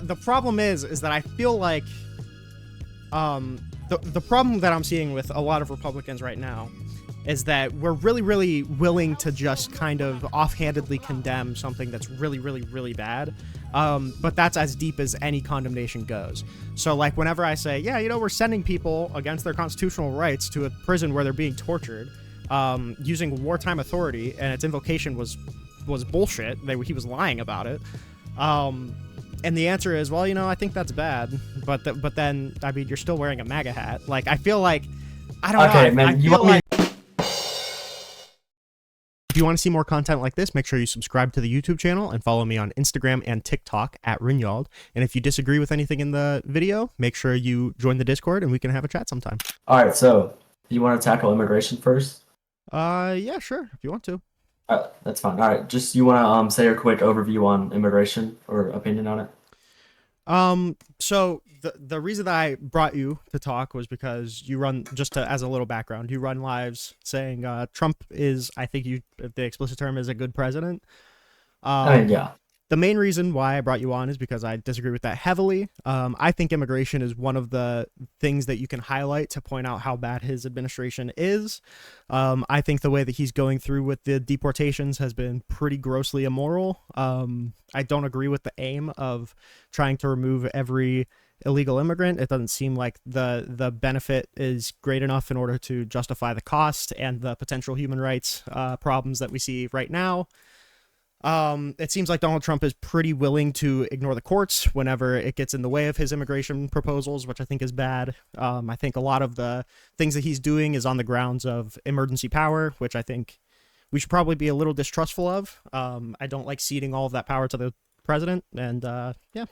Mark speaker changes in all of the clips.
Speaker 1: The problem is that I feel like the problem that I'm seeing with a lot of Republicans right now is that we're really willing to just kind of offhandedly condemn something that's really bad, but that's as deep as any condemnation goes. So like whenever I say, yeah, you know, we're sending people against their constitutional rights to a prison where they're being tortured using wartime authority, and its invocation was bullshit, he was lying about it, and the answer is, well, you know, I think that's bad, but then, I mean, you're still wearing a MAGA hat. Like, I feel like, I don't know.
Speaker 2: Okay, man,
Speaker 1: I feel like if you want to see more content like this, make sure you subscribe to the YouTube channel and follow me on Instagram and TikTok at Rinyald. And if you disagree with anything in the video, make sure you join the Discord and we can have a chat sometime.
Speaker 2: All right, so you want to tackle immigration first?
Speaker 1: Yeah, sure, if you want to.
Speaker 2: That's fine. All right, just you want to say a quick overview on immigration or opinion on it?
Speaker 1: So the reason that I brought you to talk was because you run, as a little background, you run lives saying Trump is, I think the explicit term is, a good president.
Speaker 2: I mean, yeah.
Speaker 1: The main reason why I brought you on is because I disagree with that heavily. I think immigration is one of the things that you can highlight to point out how bad his administration is. I think the way that he's going through with the deportations has been pretty grossly immoral. I don't agree with the aim of trying to remove every illegal immigrant. It doesn't seem like the benefit is great enough in order to justify the cost and the potential human rights problems that we see right now. It seems like Donald Trump is pretty willing to ignore the courts whenever it gets in the way of his immigration proposals, which I think is bad. I think a lot of the things that he's doing is on the grounds of emergency power, which I think we should probably be a little distrustful of. I don't like ceding all of that power to the president, and yeah.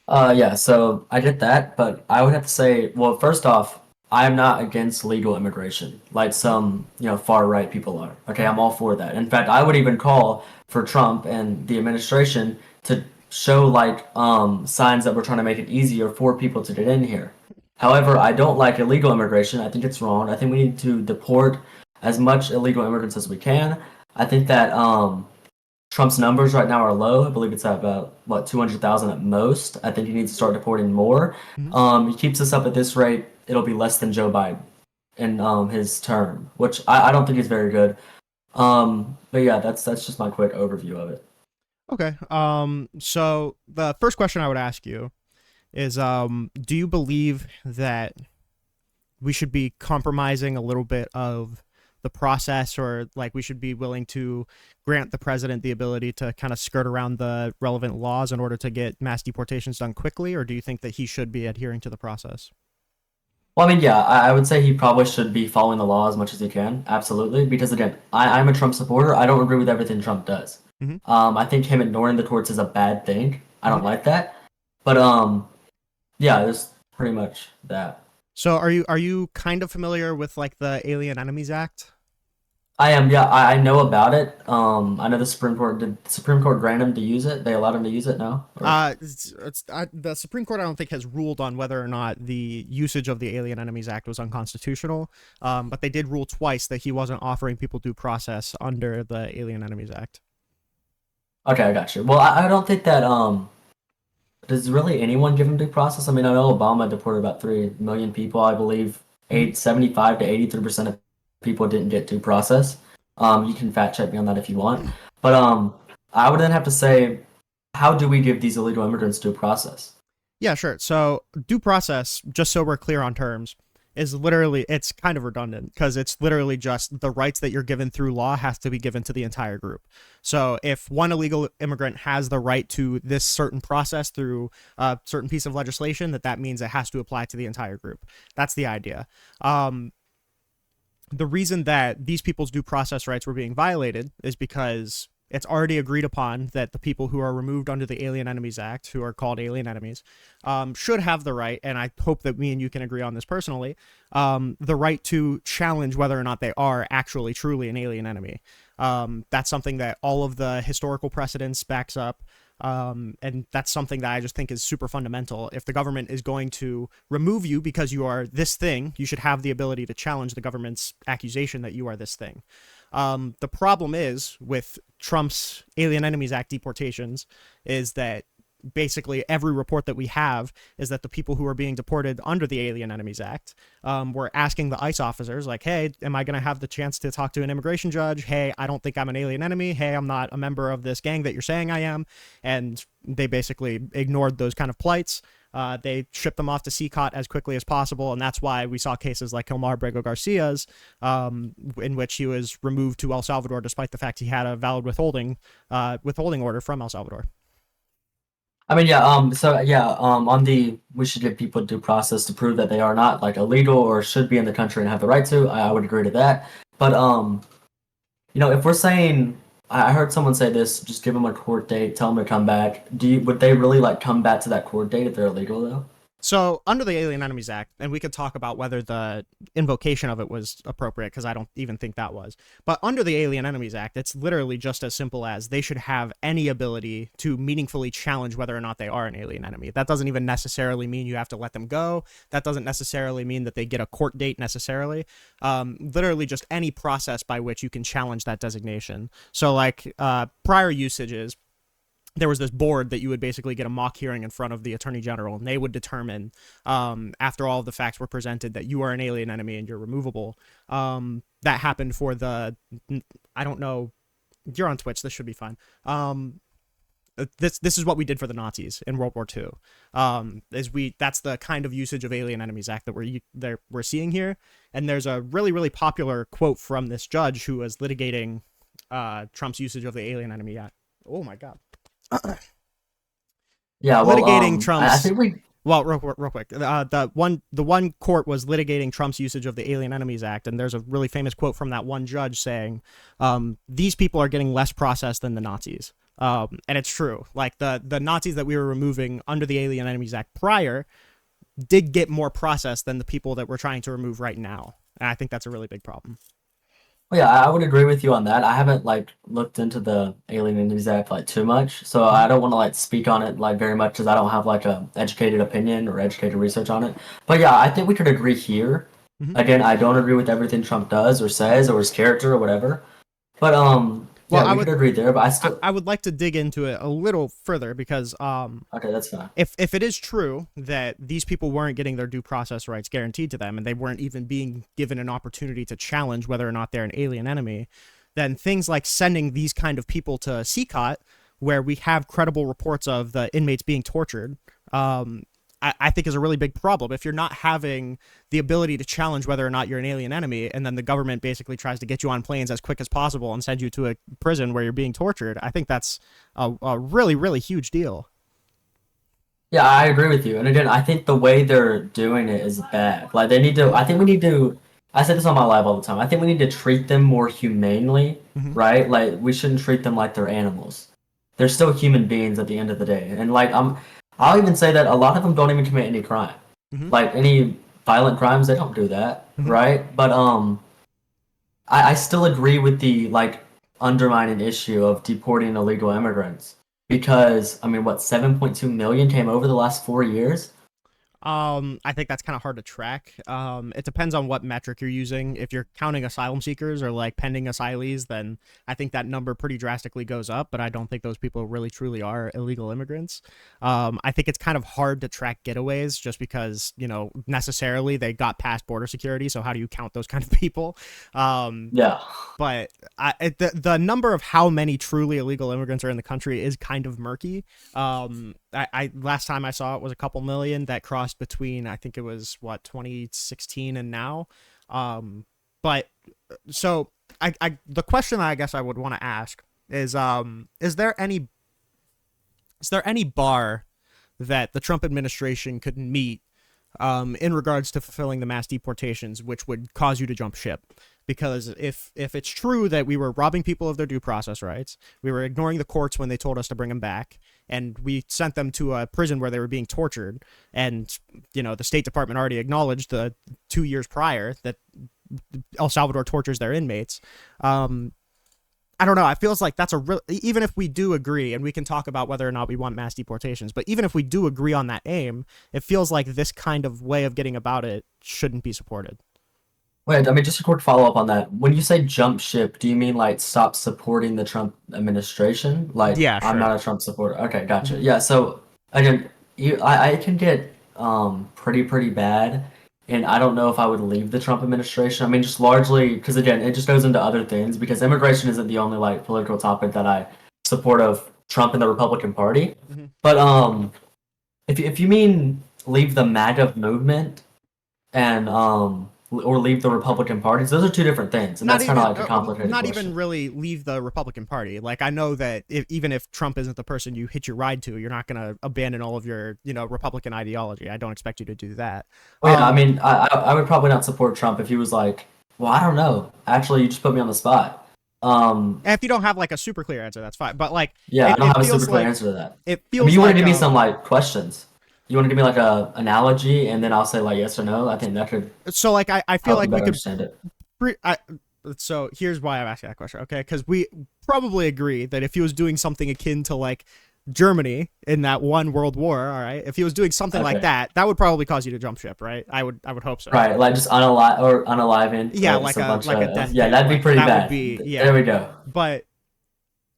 Speaker 2: Yeah, so I get that, but I would have to say, well, first off, I'm not against legal immigration, like some, far-right people are. Okay, I'm all for that. In fact, I would even call for Trump and the administration to show, signs that we're trying to make it easier for people to get in here. However, I don't like illegal immigration. I think it's wrong. I think we need to deport as much illegal immigrants as we can. I think that Trump's numbers right now are low. I believe it's at about, 200,000 at most. I think he needs to start deporting more. He keeps us up at this rate, it'll be less than Joe Biden in his term, which I don't think is very good. But yeah, that's just my quick overview of it.
Speaker 1: Okay. So the first question I would ask you is, do you believe that we should be compromising a little bit of the process, or like we should be willing to grant the president the ability to kind of skirt around the relevant laws in order to get mass deportations done quickly, or do you think that he should be adhering to the process?
Speaker 2: Well, I mean, yeah, I would say he probably should be following the law as much as he can. Absolutely. Because again, I'm a Trump supporter. I don't agree with everything Trump does. I think him ignoring the courts is a bad thing. I don't like that. But yeah, there's pretty much that.
Speaker 1: So are you kind of familiar with like the Alien Enemies Act?
Speaker 2: I am, yeah. I know about it. I know the Supreme Court grant him to use it? They allowed him to use it now?
Speaker 1: The Supreme Court, I don't think, has ruled on whether or not the usage of the Alien Enemies Act was unconstitutional. But they did rule twice that he wasn't offering people due process under the Alien Enemies Act. Okay,
Speaker 2: I got you. Well, I don't think that does really anyone give him due process? I mean, I know Obama deported about 3 million people. I believe 75 to 83% of people didn't get due process. You can fact check me on that if you want. But I would then have to say, how do we give these illegal immigrants due process?
Speaker 1: Yeah, sure. So due process, just so we're clear on terms, is literally, it's kind of redundant because it's literally just the rights that you're given through law has to be given to the entire group. So if one illegal immigrant has the right to this certain process through a certain piece of legislation, that means it has to apply to the entire group. That's the idea. The reason that these people's due process rights were being violated is because it's already agreed upon that the people who are removed under the Alien Enemies Act, who are called alien enemies, should have the right, and I hope that me and you can agree on this personally, the right to challenge whether or not they are actually truly an alien enemy. That's something that all of the historical precedents backs up. And that's something that I just think is super fundamental. If the government is going to remove you because you are this thing, you should have the ability to challenge the government's accusation that you are this thing. The problem is with Trump's Alien Enemies Act deportations is that basically every report that we have is that the people who are being deported under the Alien Enemies Act were asking the ICE officers, like, hey, am I going to have the chance to talk to an immigration judge? Hey, I don't think I'm an alien enemy. Hey, I'm not a member of this gang that you're saying I am. And they basically ignored those kind of plights. They shipped them off to CCOT as quickly as possible, and that's why we saw cases like Hilmar Brego Garcia's, in which he was removed to El Salvador despite the fact he had a valid withholding order from El Salvador.
Speaker 2: I mean, yeah. So yeah. On the we should give people due process to prove that they are not like illegal or should be in the country and have the right to. I would agree to that. But if we're saying, I heard someone say this, just give them a court date, tell them to come back. Would they really like come back to that court date if they're illegal though?
Speaker 1: So under the Alien Enemies Act, and we could talk about whether the invocation of it was appropriate, because I don't even think that was. But under the Alien Enemies Act, it's literally just as simple as they should have any ability to meaningfully challenge whether or not they are an alien enemy. That doesn't even necessarily mean you have to let them go. That doesn't necessarily mean that they get a court date necessarily. Literally just any process by which you can challenge that designation. So like prior usages, there was this board that you would basically get a mock hearing in front of the attorney general, and they would determine, after all of the facts were presented, that you are an alien enemy and you're removable. That happened for I don't know, you're on Twitch, this should be fine. This is what we did for the Nazis in World War II. That's the kind of usage of Alien Enemies Act that we're seeing here. And there's a really, really popular quote from this judge who was litigating Trump's usage of the Alien Enemy Act. Oh my God.
Speaker 2: Yeah, well,
Speaker 1: litigating Trump's.
Speaker 2: I think we.
Speaker 1: Well, real quick. The one court was litigating Trump's usage of the Alien Enemies Act, and there's a really famous quote from that one judge saying, "These people are getting less process than the Nazis," and it's true. Like the Nazis that we were removing under the Alien Enemies Act prior did get more process than the people that we're trying to remove right now, and I think that's a really big problem.
Speaker 2: Well, yeah, I would agree with you on that. I haven't like looked into the Alien Enemies Act like too much, so I don't want to like speak on it like very much because I don't have like a educated opinion or educated research on it. But yeah, I think we could agree here.
Speaker 1: Mm-hmm.
Speaker 2: Again, I don't agree with everything Trump does or says or his character or whatever. But
Speaker 1: well,
Speaker 2: yeah, we could agree there. But
Speaker 1: I would like to dig into it a little further because
Speaker 2: okay, that's fine.
Speaker 1: If it is true that these people weren't getting their due process rights guaranteed to them and they weren't even being given an opportunity to challenge whether or not they're an alien enemy, then things like sending these kind of people to CCOT, where we have credible reports of the inmates being tortured, I think is a really big problem. If you're not having the ability to challenge whether or not you're an alien enemy, and then the government basically tries to get you on planes as quick as possible and send you to a prison where you're being tortured, I think that's a really, really huge deal.
Speaker 2: Yeah, I agree with you. And again, I think the way they're doing it is bad. Like they need to. I think we need to. I say this on my live all the time. I think we need to treat them more humanely, right? Like we shouldn't treat them like they're animals. They're still human beings at the end of the day. And like I'll even say that a lot of them don't even commit any crime. Like any violent crimes, they don't do that, right? But I still agree with the like undermining issue of deporting illegal immigrants because I mean, what 7.2 million came over the last 4 years?
Speaker 1: I think that's kind of hard to track. It depends on what metric you're using. If you're counting asylum seekers or like pending asylees, then I think that number pretty drastically goes up, but I don't think those people really truly are illegal immigrants. I think it's kind of hard to track getaways just because, necessarily they got past border security. So how do you count those kind of people?
Speaker 2: Yeah.
Speaker 1: But the number of how many truly illegal immigrants are in the country is kind of murky. I last time I saw it was a couple million that crossed between, I think it was 2016 and now. But so the question I guess I would want to ask is there any bar that the Trump administration could meet in regards to fulfilling the mass deportations, which would cause you to jump ship? Because if it's true that we were robbing people of their due process rights, we were ignoring the courts when they told us to bring them back, and we sent them to a prison where they were being tortured, and the State Department already acknowledged the 2 years prior that El Salvador tortures their inmates. I don't know. It feels like that's even if we do agree, and we can talk about whether or not we want mass deportations, but even if we do agree on that aim, it feels like this kind of way of getting about it shouldn't be supported.
Speaker 2: Wait, I mean, just a quick follow-up on that. When you say jump ship, do you mean like stop supporting the Trump administration? Like,
Speaker 1: Yeah, sure.
Speaker 2: I'm not a Trump supporter. Okay, gotcha. Yeah, so Again, I can get pretty bad, and I don't know if I would leave the Trump administration. I mean, just largely because again, it just goes into other things because immigration isn't the only like political topic that I support of Trump and the Republican Party.
Speaker 1: Mm-hmm.
Speaker 2: But if you mean leave the MAGA movement and or leave the Republican parties, those are two different things, and
Speaker 1: Not
Speaker 2: that's kind of
Speaker 1: even
Speaker 2: like a complicated
Speaker 1: not even
Speaker 2: question.
Speaker 1: really leave the Republican Party. Like, I know that even if Trump isn't the person you hitch your ride to, you're not going to abandon all of your, Republican ideology. I don't expect you to do that.
Speaker 2: Well, yeah, I
Speaker 1: um
Speaker 2: mean, I would probably not support Trump if he was like, well, I don't know. Actually, you just put me on the spot.
Speaker 1: and if you don't have like a super clear answer, that's fine, but like
Speaker 2: Yeah, I
Speaker 1: it,
Speaker 2: don't
Speaker 1: it
Speaker 2: have a super
Speaker 1: feels
Speaker 2: clear
Speaker 1: like
Speaker 2: answer to that.
Speaker 1: it
Speaker 2: I mean,
Speaker 1: feels
Speaker 2: you want to
Speaker 1: like
Speaker 2: give me some like questions. You want to give me like a analogy, and then I'll say like yes or no. I think that could
Speaker 1: so like I feel
Speaker 2: help me
Speaker 1: like we
Speaker 2: better
Speaker 1: could
Speaker 2: understand it.
Speaker 1: I, so here's why I'm asking that question, okay? Because we probably agree that if he was doing something akin to like Germany in that one World War, all right, if he was doing something like
Speaker 2: Okay.
Speaker 1: that, that would probably cause you to jump ship, right? I would hope so.
Speaker 2: Right, like just unaliving
Speaker 1: Yeah,
Speaker 2: like just a bunch
Speaker 1: like a
Speaker 2: of
Speaker 1: death
Speaker 2: yeah,
Speaker 1: pit,
Speaker 2: that'd be
Speaker 1: like
Speaker 2: pretty
Speaker 1: that would
Speaker 2: bad.
Speaker 1: be,
Speaker 2: There
Speaker 1: yeah.
Speaker 2: we go.
Speaker 1: But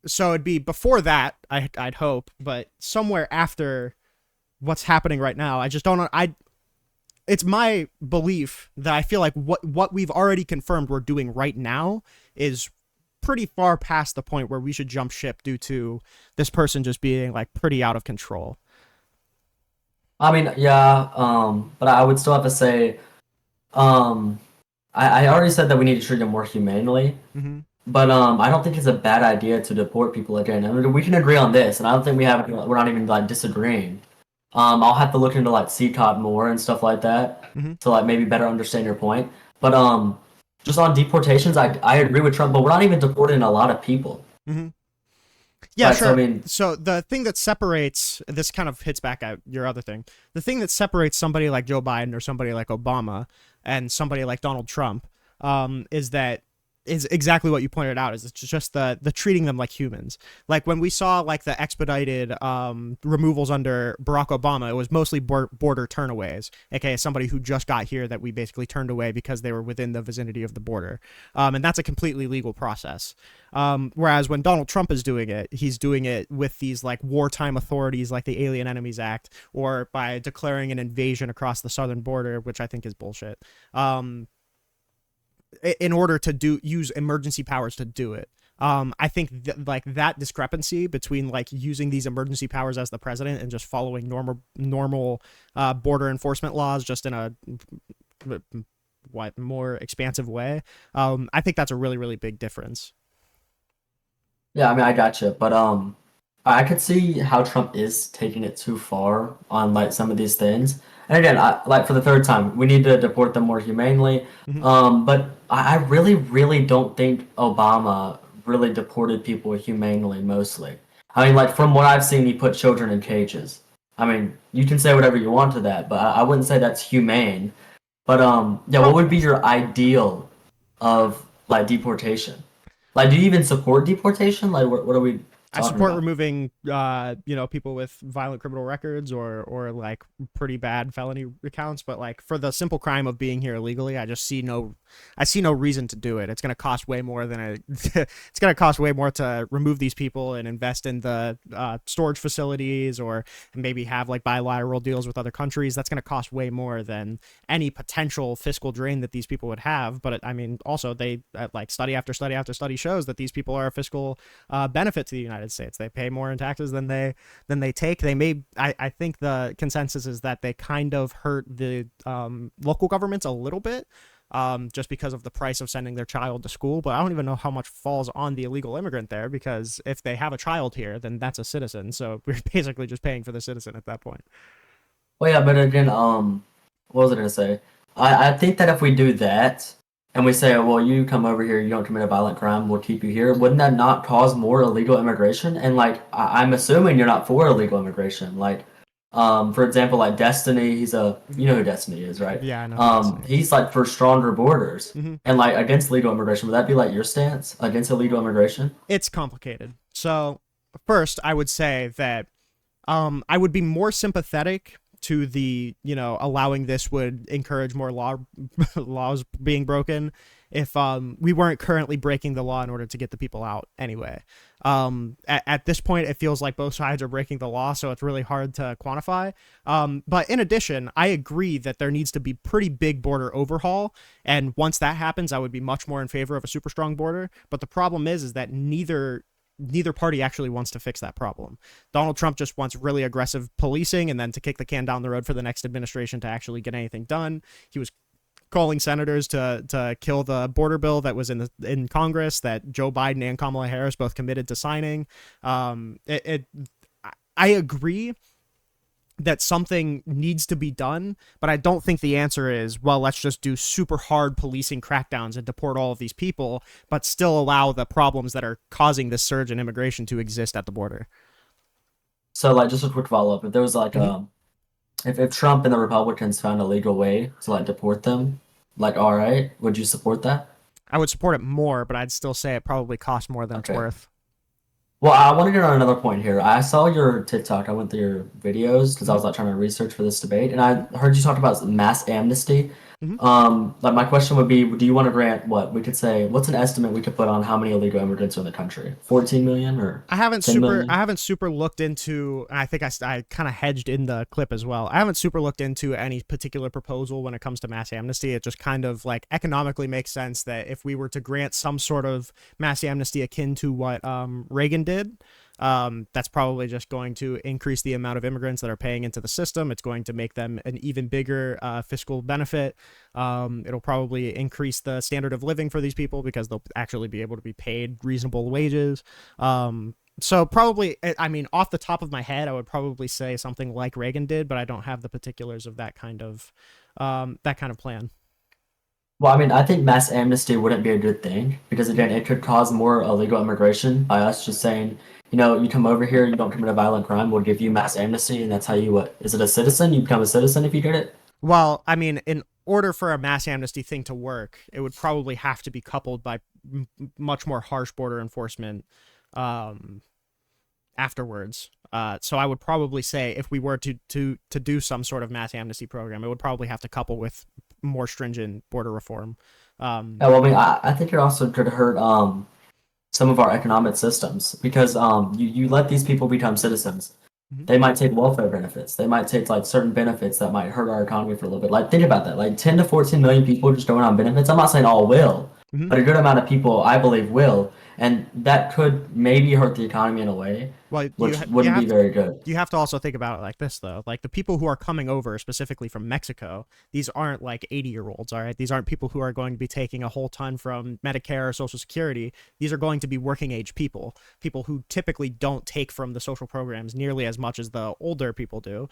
Speaker 1: so it'd be before that, I'd hope, but somewhere after what's happening right now, I just don't know. It's my belief that I feel like what we've already confirmed we're doing right now is pretty far past the point where we should jump ship due to this person just being like pretty out of control.
Speaker 2: I mean, yeah, but I would still have to say, um, I already said that we need to treat them more humanely.
Speaker 1: Mm-hmm.
Speaker 2: But I don't think it's a bad idea to deport people again. I mean, we can agree on this, and I don't think we're not even like disagreeing. I'll have to look into like CCOT more and stuff like that
Speaker 1: Mm-hmm.
Speaker 2: to like maybe better understand your point. But just on deportations, I agree with Trump, but we're not even deporting a lot of people,
Speaker 1: Mm-hmm. Yeah,
Speaker 2: right? So I
Speaker 1: sure.
Speaker 2: mean,
Speaker 1: So the thing that separates this kind of hits back at your other thing. The thing that separates somebody like Joe Biden or somebody like Obama and somebody like Donald Trump, is that is exactly what you pointed out. Is it's just the treating them like humans. Like when we saw like the expedited removals under Barack Obama, it was mostly border turnaways, aka somebody who just got here that we basically turned away because they were within the vicinity of the border, and that's a completely legal process. Whereas when Donald Trump is doing it, he's doing it with these like wartime authorities like the Alien Enemies Act, or by declaring an invasion across the southern border, which I think is bullshit. In order to use emergency powers to do it. I think like that discrepancy between like using these emergency powers as the president and just following normal border enforcement laws just in a more expansive way. I think that's a really big difference.
Speaker 2: yeah, I mean, I gotcha, but I could see how Trump is taking it too far on like some of these things. And again, like for the third time, we need to deport them more humanely.
Speaker 1: Mm-hmm.
Speaker 2: But I really don't think Obama really deported people humanely mostly. I mean, like from what I've seen, he put children in cages. I mean, you can say whatever you want to that, but I wouldn't say that's humane. But yeah, what would be your ideal of like deportation? Like, do you even support deportation? Like, what are we
Speaker 1: I
Speaker 2: talking
Speaker 1: support
Speaker 2: about?
Speaker 1: removing, people with violent criminal records or like pretty bad felony accounts. But like for the simple crime of being here illegally, I see no reason to do it. It's going to cost way more than it's going to cost way more to remove these people and invest in the storage facilities, or maybe have like bilateral deals with other countries. That's going to cost way more than any potential fiscal drain that these people would have. But I mean, also they like study after study after study shows that these people are a fiscal benefit to the United States. They pay more in taxes than they take. They may. I think the consensus is that they kind of hurt the local governments a little bit. Just because of the price of sending their child to school. But I don't even know how much falls on the illegal immigrant there, because if they have a child here, then that's a citizen. So we're basically just paying for the citizen at that point.
Speaker 2: Well, yeah, but again, what was I gonna say? I think that if we do that and we say, well, you come over here, you don't commit a violent crime, we'll keep you here. Wouldn't that not cause more illegal immigration? And like, I'm assuming you're not for illegal immigration. Like, for example, like Destiny, you know who Destiny is, right?
Speaker 1: Yeah, I know who Destiny is.
Speaker 2: He's like for stronger borders
Speaker 1: Mm-hmm.
Speaker 2: and like against legal immigration. Would that be like your stance against illegal immigration?
Speaker 1: It's complicated. So first, I would say that I would be more sympathetic to the allowing this would encourage more laws being broken if we weren't currently breaking the law in order to get the people out anyway. At this point, it feels like both sides are breaking the law, so it's really hard to quantify. But in addition, I agree that there needs to be pretty big border overhaul, and once that happens, I would be much more in favor of a super strong border. But the problem is that neither party actually wants to fix that problem. Donald Trump just wants really aggressive policing and then to kick the can down the road for the next administration to actually get anything done. He was calling senators to kill the border bill that was in Congress that Joe Biden and Kamala Harris both committed to signing. I agree that something needs to be done, but I don't think the answer is, well, let's just do super hard policing crackdowns and deport all of these people, but still allow the problems that are causing this surge in immigration to exist at the border.
Speaker 2: So, like, just a quick follow-up. If there was like
Speaker 1: Mm-hmm.
Speaker 2: if Trump and the Republicans found a legal way to like deport them, like, all right, would you support that?
Speaker 1: I would support it more, but I'd still say it probably costs more than it's
Speaker 2: Okay.
Speaker 1: worth.
Speaker 2: Well, I want to get on another point here. I saw your TikTok. I went through your videos because I
Speaker 1: Mm-hmm.
Speaker 2: was like trying to research for this debate, and I heard you talk about mass amnesty.
Speaker 1: Mm-hmm.
Speaker 2: Like my question would be, do you want to grant what we could say? What's an estimate we could put on how many illegal immigrants are in the country? 14 million or
Speaker 1: I haven't
Speaker 2: 10
Speaker 1: super I
Speaker 2: million?
Speaker 1: haven't super looked into, and I think I kind of hedged in the clip as well. I haven't super looked into any particular proposal when it comes to mass amnesty. It just kind of like economically makes sense that if we were to grant some sort of mass amnesty akin to what Reagan did, that's probably just going to increase the amount of immigrants that are paying into the system. It's going to make them an even bigger fiscal benefit. It'll probably increase the standard of living for these people because they'll actually be able to be paid reasonable wages. So probably, I mean, off the top of my head, I would probably say something like Reagan did, but I don't have the particulars of that kind of plan.
Speaker 2: Well, I mean, I think mass amnesty wouldn't be a good thing because again, it could cause more illegal immigration by us just saying, you come over here, you don't commit a violent crime, we'll give you mass amnesty, and that's how you what? Is it a citizen? You become a citizen if you get it?
Speaker 1: Well, I mean, in order for a mass amnesty thing to work, it would probably have to be coupled by much more harsh border enforcement um, afterwards. So I would probably say if we were to do some sort of mass amnesty program, it would probably have to couple with more stringent border reform. Um,
Speaker 2: Yeah, well, I mean, I think it also could hurt some of our economic systems because you let these people become citizens.
Speaker 1: mhm,
Speaker 2: They might take welfare benefits. They might take like certain benefits that might hurt our economy for a little bit. Like think about that. Like 10 to 14 million people just going on benefits. I'm not saying all will,
Speaker 1: mhm.
Speaker 2: but a good amount of people I believe will, and that could maybe hurt the economy in a way,
Speaker 1: Well,
Speaker 2: which wouldn't be very good.
Speaker 1: you have to also think about it like this though. Like the people who are coming over specifically from Mexico, these aren't like 80-year-olds, all right? These aren't people who are going to be taking a whole ton from Medicare or Social Security. These are going to be working age people, people who typically don't take from the social programs nearly as much as the older people do.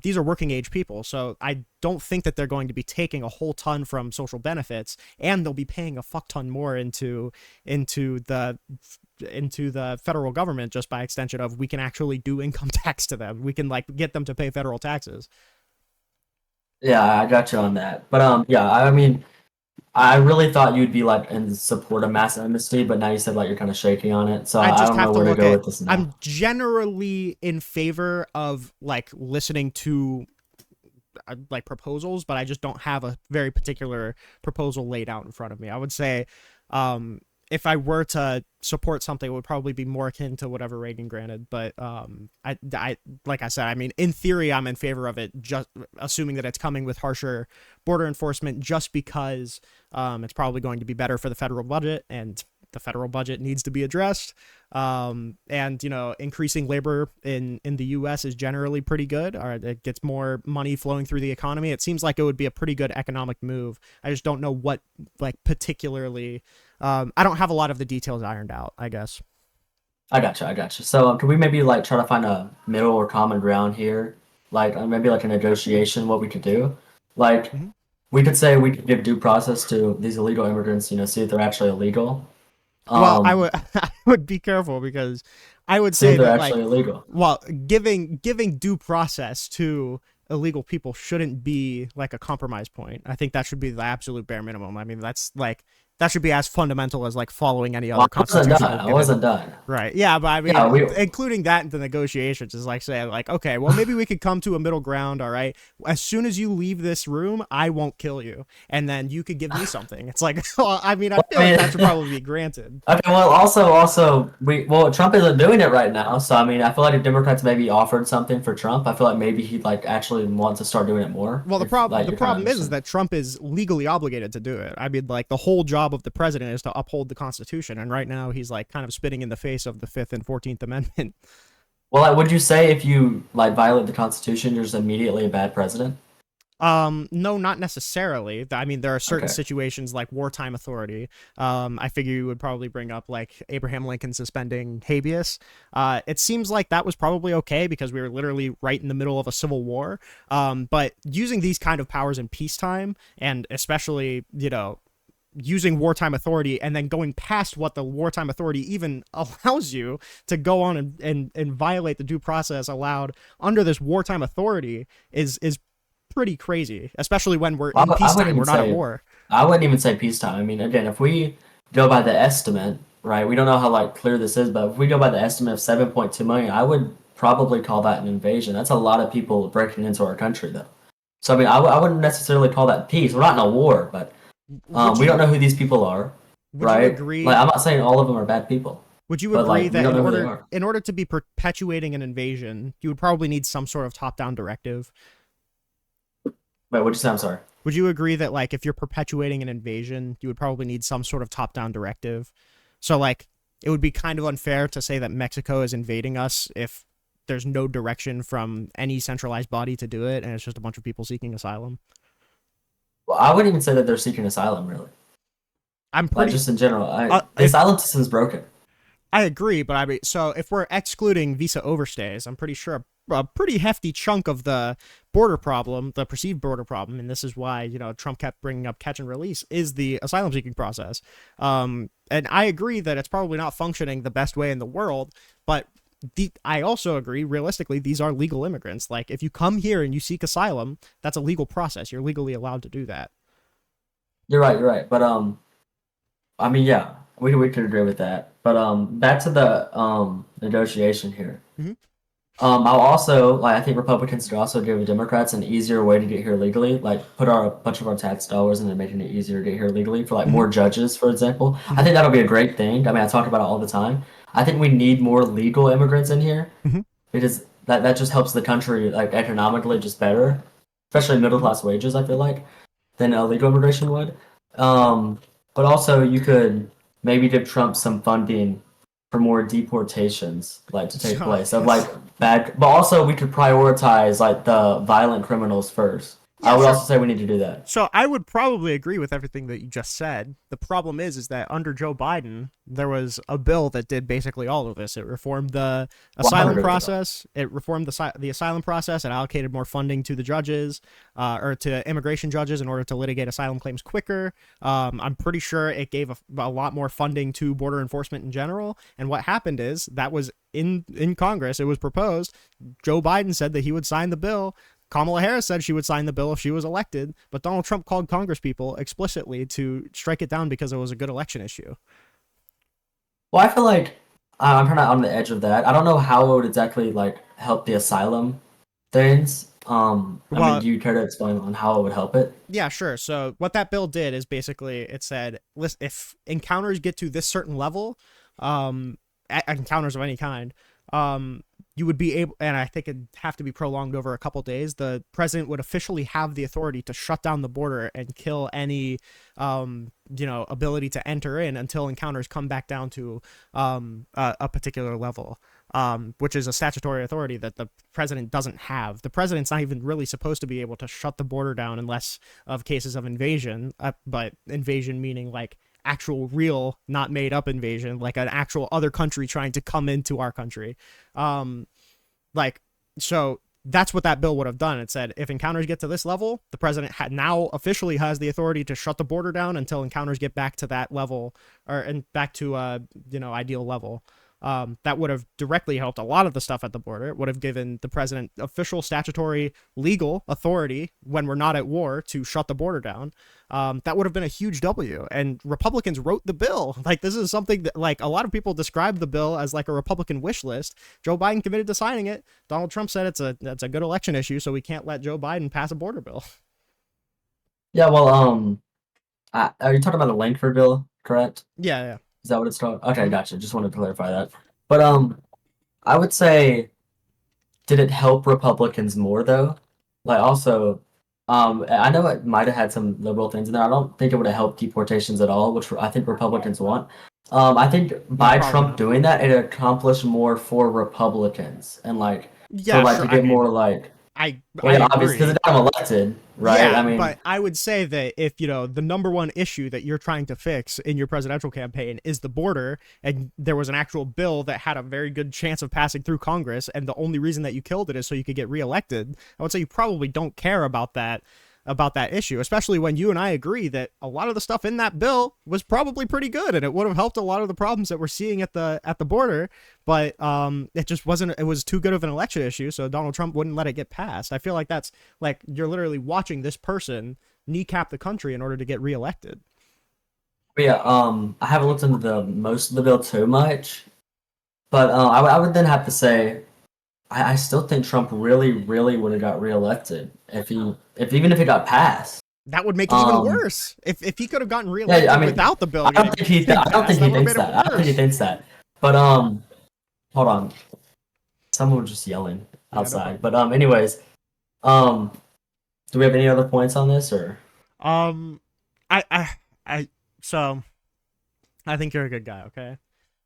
Speaker 1: These are working age people, so I don't think that they're going to be taking a whole ton from social benefits, and they'll be paying a fuck ton more into the federal government just by extension of we can actually do income tax to them. We can like get them to pay federal taxes.
Speaker 2: Yeah, I got you on that. But yeah, I mean, I really thought you'd be like in support of mass amnesty, but now you said like you're kind of shaking on it, so
Speaker 1: I
Speaker 2: I
Speaker 1: just
Speaker 2: don't know
Speaker 1: have to
Speaker 2: where to
Speaker 1: look
Speaker 2: go
Speaker 1: at
Speaker 2: with this now.
Speaker 1: I'm generally in favor of like listening to like proposals, but I just don't have a very particular proposal laid out in front of me. I would say if I were to support something, it would probably be more akin to whatever Reagan granted. But like I said, I mean, in theory, I'm in favor of it, just assuming that it's coming with harsher border enforcement, just because it's probably going to be better for the federal budget, and the federal budget needs to be addressed. And increasing labor in the U.S. is generally pretty good, or it gets more money flowing through the economy. It seems like it would be a pretty good economic move. I just don't know what like particularly. I don't have a lot of the details ironed out, I guess.
Speaker 2: I got you. I got you. So, could we maybe like try to find a middle or common ground here? Like maybe like a negotiation, what we could do? Like
Speaker 1: Mhm.
Speaker 2: we could say we could give due process to these illegal immigrants, see if they're actually illegal.
Speaker 1: Well, I
Speaker 2: Um,
Speaker 1: would I would be careful because I would
Speaker 2: See if
Speaker 1: say
Speaker 2: they're
Speaker 1: that like,
Speaker 2: actually illegal.
Speaker 1: well, giving due process to illegal people shouldn't be like a compromise point. I think that should be the absolute bare minimum. I mean, that's like That should be as fundamental as like following any
Speaker 2: Well,
Speaker 1: other
Speaker 2: I wasn't done.
Speaker 1: constitutional
Speaker 2: I wasn't
Speaker 1: given.
Speaker 2: done.
Speaker 1: Right. Yeah, but I
Speaker 2: Yeah,
Speaker 1: mean,
Speaker 2: we.
Speaker 1: including that into negotiations is like saying, like, okay, well, maybe we could come to a middle ground. All right. As soon as you leave this room, I won't kill you, and then you could give me something. It's like, well, I mean, I
Speaker 2: Well,
Speaker 1: feel
Speaker 2: I
Speaker 1: like
Speaker 2: mean,
Speaker 1: that should probably be granted.
Speaker 2: okay. Well, also, Trump isn't doing it right now. So I mean, I feel like if Democrats maybe offered something for Trump, I feel like maybe he'd like actually want to start doing it more.
Speaker 1: Well,
Speaker 2: If like
Speaker 1: the
Speaker 2: you're kind of
Speaker 1: problem is
Speaker 2: understanding.
Speaker 1: that Trump is legally obligated to do it. I mean, like the whole job of the president is to uphold the Constitution, and right now he's like kind of spitting in the face of the Fifth and 14th Amendment.
Speaker 2: Well, like, would you say if you like violate the Constitution, you're just immediately a bad president?
Speaker 1: No, not necessarily. I mean, there are certain
Speaker 2: Okay.
Speaker 1: situations like wartime authority. I figure you would probably bring up like Abraham Lincoln suspending habeas. It seems like that was probably okay because we were literally right in the middle of a civil war. But using these kind of powers in peacetime, and especially, using wartime authority and then going past what the wartime authority even allows you to go on and violate the due process allowed under this wartime authority is pretty crazy, especially when we're in
Speaker 2: I wouldn't
Speaker 1: peacetime.
Speaker 2: even
Speaker 1: We're not at
Speaker 2: say
Speaker 1: war.
Speaker 2: I wouldn't even say peacetime. I mean, again, if we go by the estimate, right? We don't know how like clear this is, but if we go by the estimate of 7.2 million, I would probably call that an invasion. That's a lot of people breaking into our country, though. So I mean, I wouldn't necessarily call that peace. We're not in a war, but
Speaker 1: Would
Speaker 2: we don't
Speaker 1: you
Speaker 2: know who these people are,
Speaker 1: would you
Speaker 2: right? Like,
Speaker 1: agree?
Speaker 2: I'm not saying all of them are bad people,
Speaker 1: Would you
Speaker 2: but
Speaker 1: agree
Speaker 2: like we
Speaker 1: that
Speaker 2: don't know who they are.
Speaker 1: in order to be perpetuating an invasion, you would probably need some sort of top-down directive?
Speaker 2: Wait, what'd you say? I'm sorry.
Speaker 1: Would you agree that like if you're perpetuating an invasion, you would probably need some sort of top-down directive? So like it would be kind of unfair to say that Mexico is invading us if there's no direction from any centralized body to do it and it's just a bunch of people seeking asylum.
Speaker 2: Well, I wouldn't even say that they're seeking asylum, really.
Speaker 1: I'm
Speaker 2: Like
Speaker 1: pretty
Speaker 2: just in general, the
Speaker 1: if
Speaker 2: asylum system's broken.
Speaker 1: I agree, but I mean, so if we're excluding visa overstays, I'm pretty sure a pretty hefty chunk of the border problem, the perceived border problem, and this is why Trump kept bringing up catch and release, is the asylum seeking process. And I agree that it's probably not functioning the best way in the world, but I also agree, realistically, these are legal immigrants. Like, if you come here and you seek asylum, that's a legal process. You're legally allowed to do that.
Speaker 2: You're right. You're right. But I mean, yeah, we could agree with that. But back to the negotiation here.
Speaker 1: Mm-hmm.
Speaker 2: I'll also like I think Republicans could also give Democrats an easier way to get here legally, like put a bunch of our tax dollars into making it easier to get here legally for like
Speaker 1: Mm-hmm.
Speaker 2: more judges, for example. I
Speaker 1: Mm-hmm.
Speaker 2: think that'll be a great thing. I mean, I talk about it all the time. I think we need more legal immigrants in here
Speaker 1: Mm-hmm.
Speaker 2: because that just helps the country like economically just better, especially middle class wages. I feel like than illegal immigration would. Um, but also you could maybe give Trump some funding for more deportations like to take
Speaker 1: So,
Speaker 2: place of like bad, but also we could prioritize like the violent criminals first. I
Speaker 1: yeah,
Speaker 2: would
Speaker 1: sure.
Speaker 2: also say we need to do that.
Speaker 1: So I would probably agree with everything that you just said. The problem is that under Joe Biden, there was a bill that did basically all of this. It reformed the
Speaker 2: Well, I would
Speaker 1: asylum
Speaker 2: agree with that.
Speaker 1: process. It reformed the asylum process. It allocated more funding to the judges, or to immigration judges, in order to litigate asylum claims quicker. I'm pretty sure it gave a lot more funding to border enforcement in general. And what happened is that was in Congress. It was proposed. Joe Biden said that he would sign the bill. Kamala Harris said she would sign the bill if she was elected, but Donald Trump called Congress people explicitly to strike it down because it was a good election issue.
Speaker 2: Well, I feel like I'm kind of on the edge of that. I don't know how it would exactly like help the asylum things. I mean,
Speaker 1: Well,
Speaker 2: do you care to explain on how it would help it?
Speaker 1: yeah, sure. So what that bill did is basically it said, if encounters get to this certain level, encounters of any kind, you would be able, and I think it'd have to be prolonged over a couple days. The president would officially have the authority to shut down the border and kill any, ability to enter in until encounters come back down to a particular level, which is a statutory authority that the president doesn't have. The president's not even really supposed to be able to shut the border down unless of cases of invasion, but invasion meaning like actual real not made up invasion, like an actual other country trying to come into our country. Like, so that's what that bill would have done. It said if encounters get to this level, the president now officially has the authority to shut the border down until encounters get back to that level, or and back to ideal level. That would have directly helped a lot of the stuff at the border. It would have given the president official, statutory, legal authority when we're not at war to shut the border down. That would have been a huge W. And Republicans wrote the bill. Like, this is something that, like, a lot of people describe the bill as like a Republican wish list. Joe Biden committed to signing it. Donald Trump said that's a good election issue, so we can't let Joe Biden pass a border bill.
Speaker 2: Yeah, well, are you talking about the Langford bill, correct?
Speaker 1: Yeah, yeah.
Speaker 2: Is that what it's called? Okay,
Speaker 1: Mhm.
Speaker 2: gotcha. Just wanted to clarify that. But I would say, did it help Republicans more though? Like also, I know it might have had some liberal things in there. I don't think it would have helped deportations at all, which I think Republicans want. I think
Speaker 1: No,
Speaker 2: by
Speaker 1: probably
Speaker 2: Trump
Speaker 1: not.
Speaker 2: doing that, it accomplished more for Republicans and like for
Speaker 1: Yeah,
Speaker 2: like
Speaker 1: sure.
Speaker 2: to
Speaker 1: I
Speaker 2: get
Speaker 1: mean,
Speaker 2: more like,
Speaker 1: I
Speaker 2: well, yeah, obviously because
Speaker 1: agree.
Speaker 2: it got him elected, right?
Speaker 1: Yeah,
Speaker 2: I mean,
Speaker 1: but I would say that if, the number one issue that you're trying to fix in your presidential campaign is the border, and there was an actual bill that had a very good chance of passing through Congress, and the only reason that you killed it is so you could get reelected, I would say you probably don't care about that issue, especially when you and I agree that a lot of the stuff in that bill was probably pretty good and it would have helped a lot of the problems that we're seeing at the border, but it just wasn't, it was too good of an election issue, so Donald Trump wouldn't let it get passed. I feel like that's like you're literally watching this person kneecap the country in order to get reelected.
Speaker 2: but yeah, I haven't looked into the most of the bill too much, but I would then have to say I still think Trump really, really would have got reelected if even if it got passed.
Speaker 1: That would make it even
Speaker 2: Um,
Speaker 1: worse. If he could have gotten
Speaker 2: yeah, I
Speaker 1: reelected
Speaker 2: mean,
Speaker 1: without the bill getting
Speaker 2: I don't think
Speaker 1: passed, that
Speaker 2: he
Speaker 1: would have
Speaker 2: thinks
Speaker 1: made it
Speaker 2: that. I don't think he
Speaker 1: worse.
Speaker 2: thinks that. But hold on, someone was just yelling
Speaker 1: Yeah, no
Speaker 2: outside.
Speaker 1: problem.
Speaker 2: But anyways, um, do we have any other points on this or?
Speaker 1: um I I I so I think you're a good guy, okay?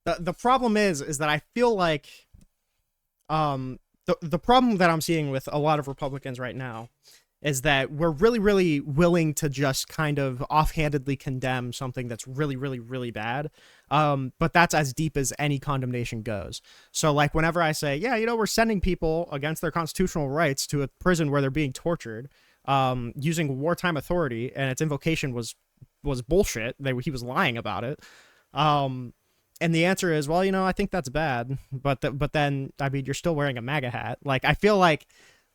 Speaker 1: The problem is that I feel like the problem that I'm seeing with a lot of Republicans right now is that we're really, really willing to just kind of offhandedly condemn something that's really, really, really bad. But that's as deep as any condemnation goes. So, like, whenever I say, yeah, we're sending people against their constitutional rights to a prison where they're being tortured, using wartime authority, and its invocation was bullshit. He was lying about it. Um, and the answer is, well, I think that's bad. But then, I mean, you're still wearing a MAGA hat. Like, I feel like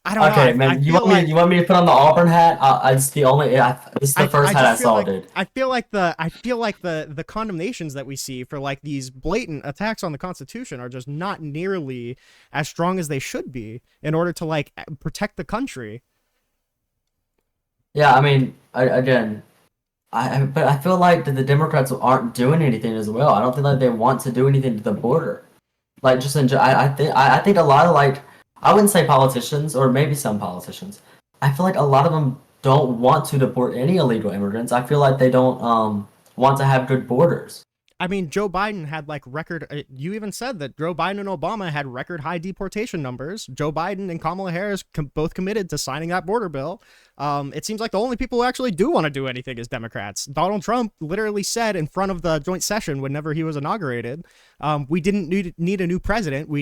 Speaker 1: I don't know.
Speaker 2: Okay,
Speaker 1: I
Speaker 2: man,
Speaker 1: feel
Speaker 2: you
Speaker 1: like
Speaker 2: want me to put on the Auburn hat? It's the only. This is the first
Speaker 1: I
Speaker 2: hat I
Speaker 1: just feel
Speaker 2: saw,
Speaker 1: like
Speaker 2: dude.
Speaker 1: the condemnations that we see for like these blatant attacks on the Constitution are just not nearly as strong as they should be in order to like protect the country.
Speaker 2: Yeah, I mean, again, but I feel like the Democrats aren't doing anything as well. I don't think like they want to do anything to the border. Like just enjoy. I think a lot of like I wouldn't say politicians or maybe some politicians. I feel like a lot of them don't want to deport any illegal immigrants. I feel like they don't want to have good borders.
Speaker 1: I mean, Joe Biden had like record. You even said that Joe Biden and Obama had record high deportation numbers. Joe Biden and Kamala Harris both committed to signing that border bill. It seems like the only people who actually do want to do anything is Democrats. Donald Trump literally said in front of the joint session whenever he was inaugurated, we didn't need a new president. We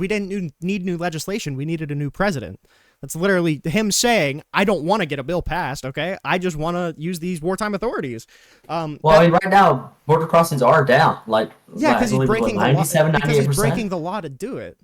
Speaker 1: didn't need new legislation. We needed a new president. That's literally him saying, I don't want to get a bill passed, okay? I just want to use these wartime authorities.
Speaker 2: Well, I mean, right now border crossings are down.
Speaker 1: Yeah,
Speaker 2: I
Speaker 1: because he's
Speaker 2: believe
Speaker 1: breaking the law.
Speaker 2: 97,
Speaker 1: Because he's
Speaker 2: 98%.
Speaker 1: breaking the law to do it.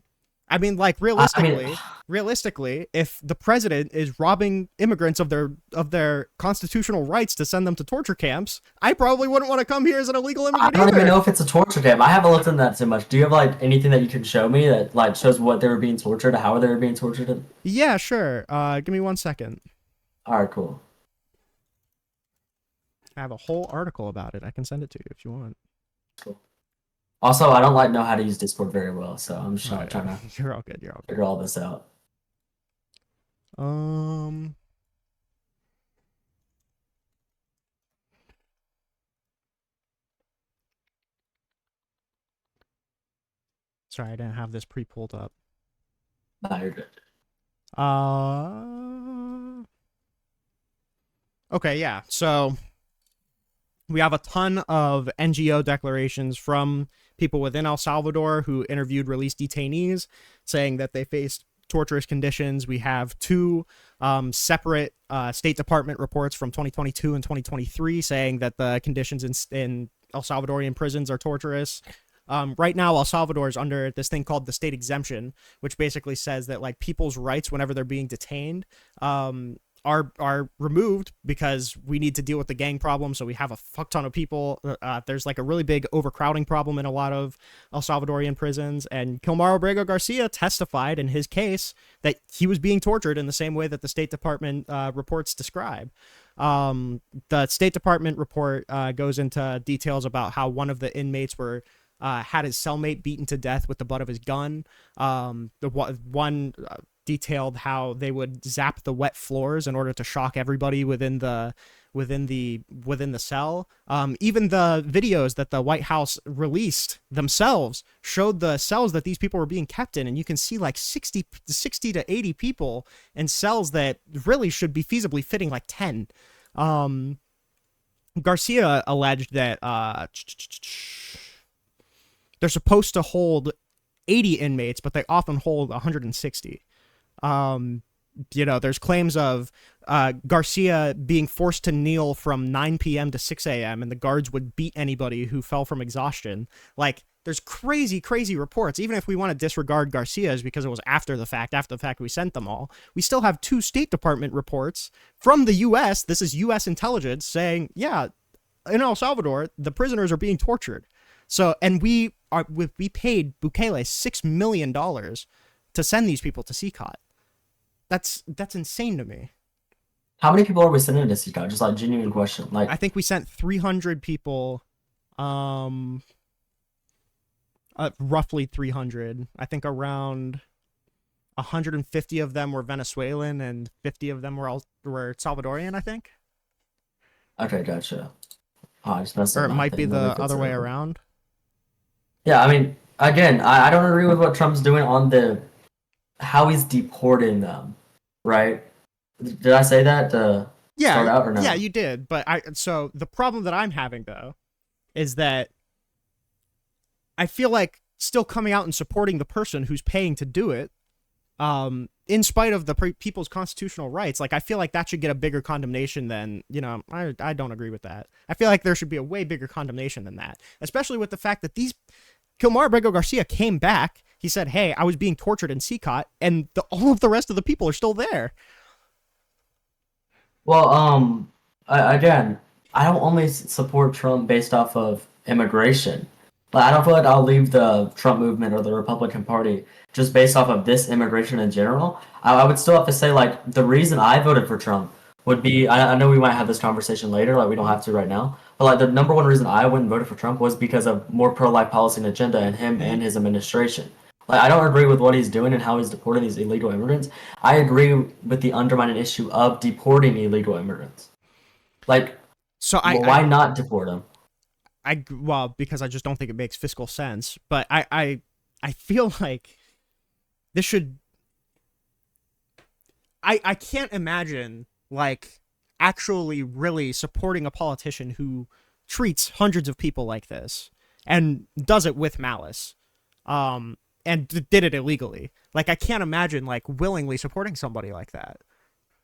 Speaker 1: I mean, like
Speaker 2: I mean,
Speaker 1: realistically, if the president is robbing immigrants of their constitutional rights to send them to torture camps, I probably wouldn't want to come here as an illegal
Speaker 2: I
Speaker 1: immigrant
Speaker 2: don't even
Speaker 1: either.
Speaker 2: know if it's a torture camp. I haven't looked into that too much. Do you have like anything that you can show me that like shows what they were being tortured, how they were being tortured?
Speaker 1: Yeah, sure. Give me 1 second.
Speaker 2: All right, cool.
Speaker 1: I have a whole article about it. I can send it to you if you want.
Speaker 2: Cool. Also, I don't like know how to use Discord very well, so I'm just
Speaker 1: Oh,
Speaker 2: trying
Speaker 1: yeah.
Speaker 2: to
Speaker 1: You're all good. You're all good.
Speaker 2: figure all this out.
Speaker 1: Um, Sorry, I didn't have this pre-pulled up.
Speaker 2: Nah, you're good.
Speaker 1: Uh, okay, yeah. So we have a ton of NGO declarations from people within El Salvador who interviewed released detainees saying that they faced torturous conditions. We have two separate State Department reports from 2022 and 2023 saying that the conditions in El Salvadorian prisons are torturous. Right now, El Salvador is under this thing called the state exemption, which basically says that like people's rights whenever they're being detained are removed because we need to deal with the gang problem. So we have a fuck ton of people. There's like a really big overcrowding problem in a lot of El Salvadorian prisons. And Kilmar Abrego Garcia testified in his case that he was being tortured in the same way that the State Department reports describe. The State Department report goes into details about how one of the inmates had his cellmate beaten to death with the butt of his gun. The one detailed how they would zap the wet floors in order to shock everybody within the cell. Even the videos that the White House released themselves showed the cells that these people were being kept in, and you can see like 60 to 80 people in cells that really should be feasibly fitting like 10. Garcia alleged that they're supposed to hold 80 inmates, but they often hold 160. There's claims of Garcia being forced to kneel from 9 p.m. to 6 a.m. and the guards would beat anybody who fell from exhaustion. Like, there's crazy, crazy reports. Even if we want to disregard Garcia's because it was after the fact we sent them all, we still have 2 State Department reports from the U.S. This is U.S. intelligence saying, yeah, in El Salvador, the prisoners are being tortured. So, and we paid Bukele $6 million to send these people to CCOT. That's insane to me.
Speaker 2: How many people are we sending to CCOT? Just like genuine question. Like,
Speaker 1: I think we sent 300 people. Roughly 300. I think around 150 of them were Venezuelan and 50 of them were Salvadorian, I think.
Speaker 2: Okay, gotcha. Oh, I just messed up.
Speaker 1: Or it might be the other way around.
Speaker 2: Yeah, I mean, again, I don't agree with what Trump's doing on how he's deporting them, right? Did I say that to start out or no?
Speaker 1: Yeah, you did. But so the problem that I'm having though is that I feel like still coming out and supporting the person who's paying to do it, in spite of the people's constitutional rights. Like, I feel like that should get a bigger condemnation than, I don't agree with that. I feel like there should be a way bigger condemnation than that, especially with the fact that Kilmar Abrego Garcia came back. He said, hey, I was being tortured in CCOT, and all of the rest of the people are still there.
Speaker 2: Well, again, I don't only support Trump based off of immigration. But I don't feel like I'll leave the Trump movement or the Republican Party just based off of this immigration in general. I would still have to say, like, the reason I voted for Trump would be, I know we might have this conversation later, like, we don't have to right now, but, like, the number one reason I wouldn't vote for Trump was because of more pro-life policy and agenda and him and his administration. Like, I don't agree with what he's doing and how he's deporting these illegal immigrants. I agree with the undermining issue of deporting illegal immigrants. Like, so why not deport them?
Speaker 1: Because I just don't think it makes fiscal sense. But I feel like this should. I can't imagine like actually really supporting a politician who treats hundreds of people like this and does it with malice, and did it illegally. Like, I can't imagine like willingly supporting somebody like that.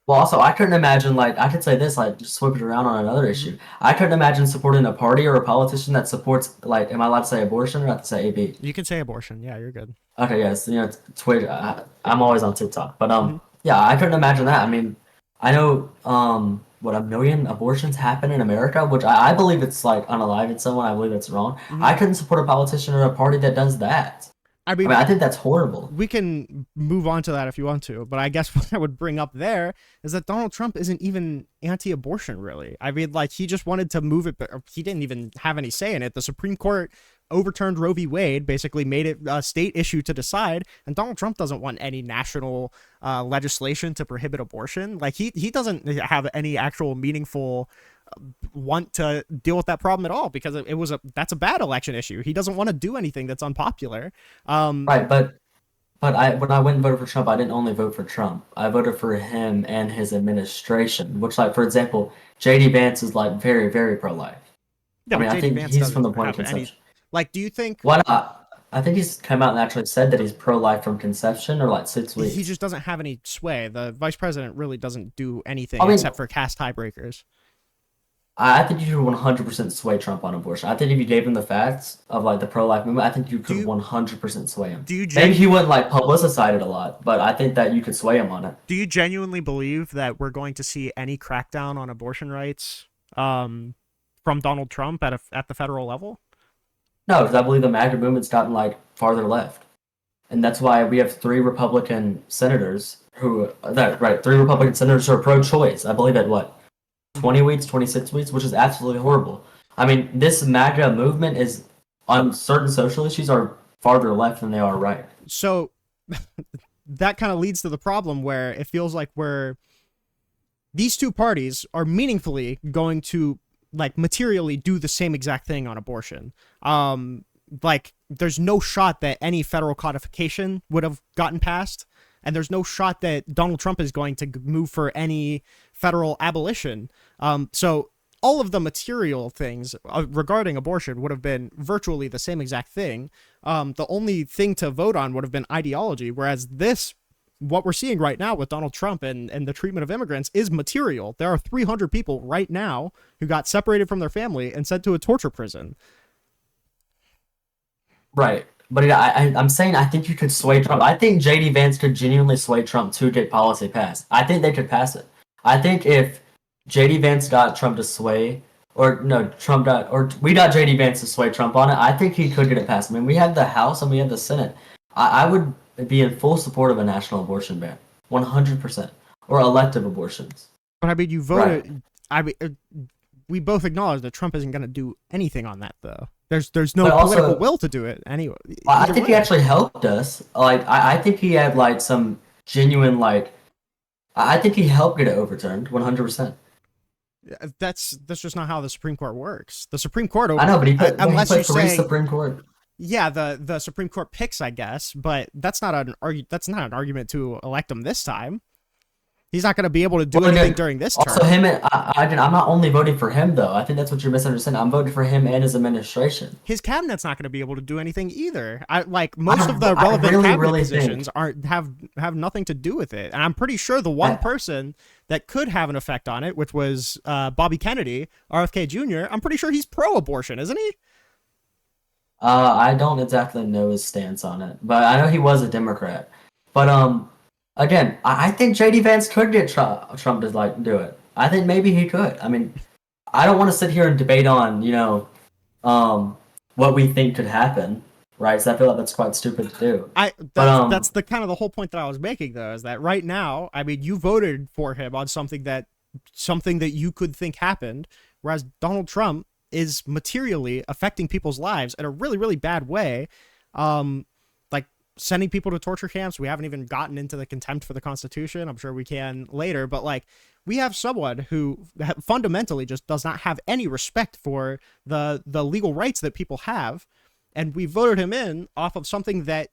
Speaker 2: Well, also, I couldn't imagine, like, I could say this, like, just swip it around on another issue. I couldn't imagine supporting a party or a politician that supports, like, am I allowed to say abortion or have to say AB?
Speaker 1: You can say abortion. Yeah, you're good.
Speaker 2: Okay, yes. Twitter, I'm always on TikTok. But, yeah, I couldn't imagine that. I mean, I know, 1 million abortions happen in America, which I believe it's, like, unaliving someone. I believe it's wrong. I couldn't support a politician or a party that does that. I mean, I think that's horrible.
Speaker 1: We can move on to that if you want to, but I guess what I would bring up there is that Donald Trump isn't even anti-abortion, really. I mean, like, he just wanted to move it, but he didn't even have any say in it. The Supreme Court overturned Roe v. Wade, basically made it a state issue to decide, and Donald Trump doesn't want any national legislation to prohibit abortion. Like, he doesn't have any actual meaningful want to deal with that problem at all, because that's a bad election issue. He doesn't want to do anything that's unpopular.
Speaker 2: Right, but when I went and voted for Trump, I didn't only vote for Trump. I voted for him and his administration, which, like, for example, J.D. Vance is, like, very, very pro-life.
Speaker 1: Yeah,
Speaker 2: I mean, I think he's from the point of conception.
Speaker 1: Like, do you think...
Speaker 2: Why not? I think he's come out and actually said that he's pro-life from conception or, like, 6 weeks.
Speaker 1: He just doesn't have any sway. The vice president really doesn't do anything except for cast tiebreakers.
Speaker 2: I think you could 100% sway Trump on abortion. I think if you gave him the facts of like the pro-life movement, I think you
Speaker 1: Do
Speaker 2: could
Speaker 1: you
Speaker 2: 100% sway him.
Speaker 1: do you
Speaker 2: Maybe he
Speaker 1: genu-
Speaker 2: wouldn't like publicize it a lot, but I think that you could sway him on it.
Speaker 1: do you genuinely believe that we're going to see any crackdown on abortion rights from Donald Trump at the federal level?
Speaker 2: No, because I believe the MAGA movement's gotten like farther left, and that's why we have three Republican senators three Republican senators who are pro-choice. I believe at what 20 weeks, 26 weeks, which is absolutely horrible. I mean, this MAGA movement is on certain social issues are farther left than they are right.
Speaker 1: So that kind of leads to the problem where it feels like these two parties are meaningfully going to like materially do the same exact thing on abortion. Like there's no shot that any federal codification would have gotten passed, and there's no shot that Donald Trump is going to move for any federal abolition. So all of the material things regarding abortion would have been virtually the same exact thing. The only thing to vote on would have been ideology, whereas what we're seeing right now with Donald Trump and the treatment of immigrants is material. There are 300 people right now who got separated from their family and sent to a torture prison.
Speaker 2: Right. But I'm saying I think you could sway Trump. I think JD Vance could genuinely sway Trump to get policy passed. I think they could pass it. I think if JD Vance got Trump to sway, or no, we got JD Vance to sway Trump on it, I think he could get it passed. I mean, we have the House and we have the Senate. I would be in full support of a national abortion ban, 100%, or elective abortions.
Speaker 1: But I mean, you voted.
Speaker 2: Right.
Speaker 1: I mean, we both acknowledge that Trump isn't going to do anything on that, though. There's no
Speaker 2: But also,
Speaker 1: political will to do it anyway.
Speaker 2: I
Speaker 1: Either
Speaker 2: think he
Speaker 1: way.
Speaker 2: actually helped us. Like, I think he had like some genuine like. I think he helped get it overturned, 100%.
Speaker 1: That's just not how the Supreme Court works. The Supreme Court
Speaker 2: I know, but he
Speaker 1: unless you
Speaker 2: put three
Speaker 1: say
Speaker 2: Supreme Court.
Speaker 1: yeah, the Supreme Court picks, I guess, but that's not an argument to elect him this time. He's not going to be able to do anything during this term.
Speaker 2: Also, him and I'm not only voting for him though. I think that's what you're misunderstanding. I'm voting for him and his administration.
Speaker 1: His cabinet's not going to be able to do anything either. Most of the relevant cabinet positions have nothing to do with it. And I'm pretty sure the one person that could have an effect on it, which was Bobby Kennedy, RFK Jr., I'm pretty sure he's pro-abortion, isn't he?
Speaker 2: I don't exactly know his stance on it, but I know he was a Democrat. But again, I think JD Vance could get Trump to like do it. I think maybe he could. I mean, I don't want to sit here and debate on what we think could happen, right? So I feel like that's quite stupid to do.
Speaker 1: That's the kind of the whole point that I was making, though, is that right now, I mean, you voted for him on something that you could think happened, whereas Donald Trump is materially affecting people's lives in a really, really bad way. Like sending people to torture camps. We haven't even gotten into the contempt for the Constitution. I'm sure we can later, but like we have someone who fundamentally just does not have any respect for the legal rights that people have. And we voted him in off of something that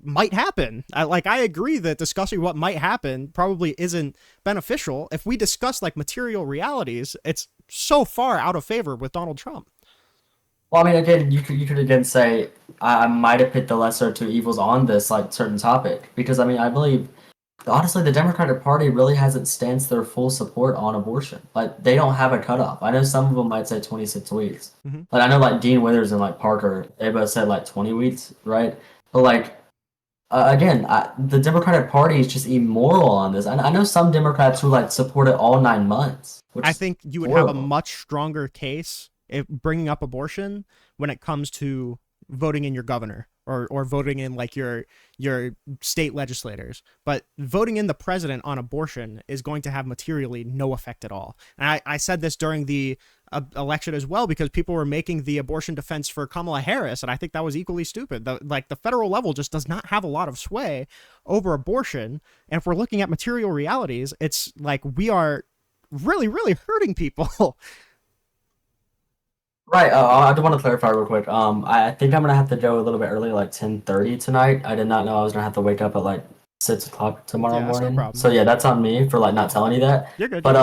Speaker 1: might happen. I agree that discussing what might happen probably isn't beneficial. If we discuss like material realities, it's so far out of favor with Donald Trump.
Speaker 2: Well, I mean, again, you could again say I might have put the lesser of two evils on this like certain topic because I mean I believe honestly the Democratic Party really hasn't stanced their full support on abortion. Like they don't have a cutoff. I know some of them might say 26 weeks.
Speaker 1: Mm-hmm.
Speaker 2: Like I know like Dean Withers and like Parker, they both said like 20 weeks, right? But like again, the Democratic Party is just immoral on this. I know some Democrats who like support it all 9 months. Which
Speaker 1: I think you would have a much stronger case if bringing up abortion when it comes to voting in your governor or voting in like your state legislators, but voting in the president on abortion is going to have materially no effect at all. And I said this during the election as well because people were making the abortion defense for Kamala Harris, and I think that was equally stupid. The federal level just does not have a lot of sway over abortion, and if we're looking at material realities, it's like we are really, really hurting people.
Speaker 2: Right. I do want to clarify real quick. I think I'm gonna have to go a little bit early, like 10:30 tonight. I did not know I was gonna have to wake up at like 6 o'clock tomorrow
Speaker 1: Yeah,
Speaker 2: morning.
Speaker 1: no problem.
Speaker 2: So yeah, that's on me for like not telling you that.
Speaker 1: You're good.
Speaker 2: But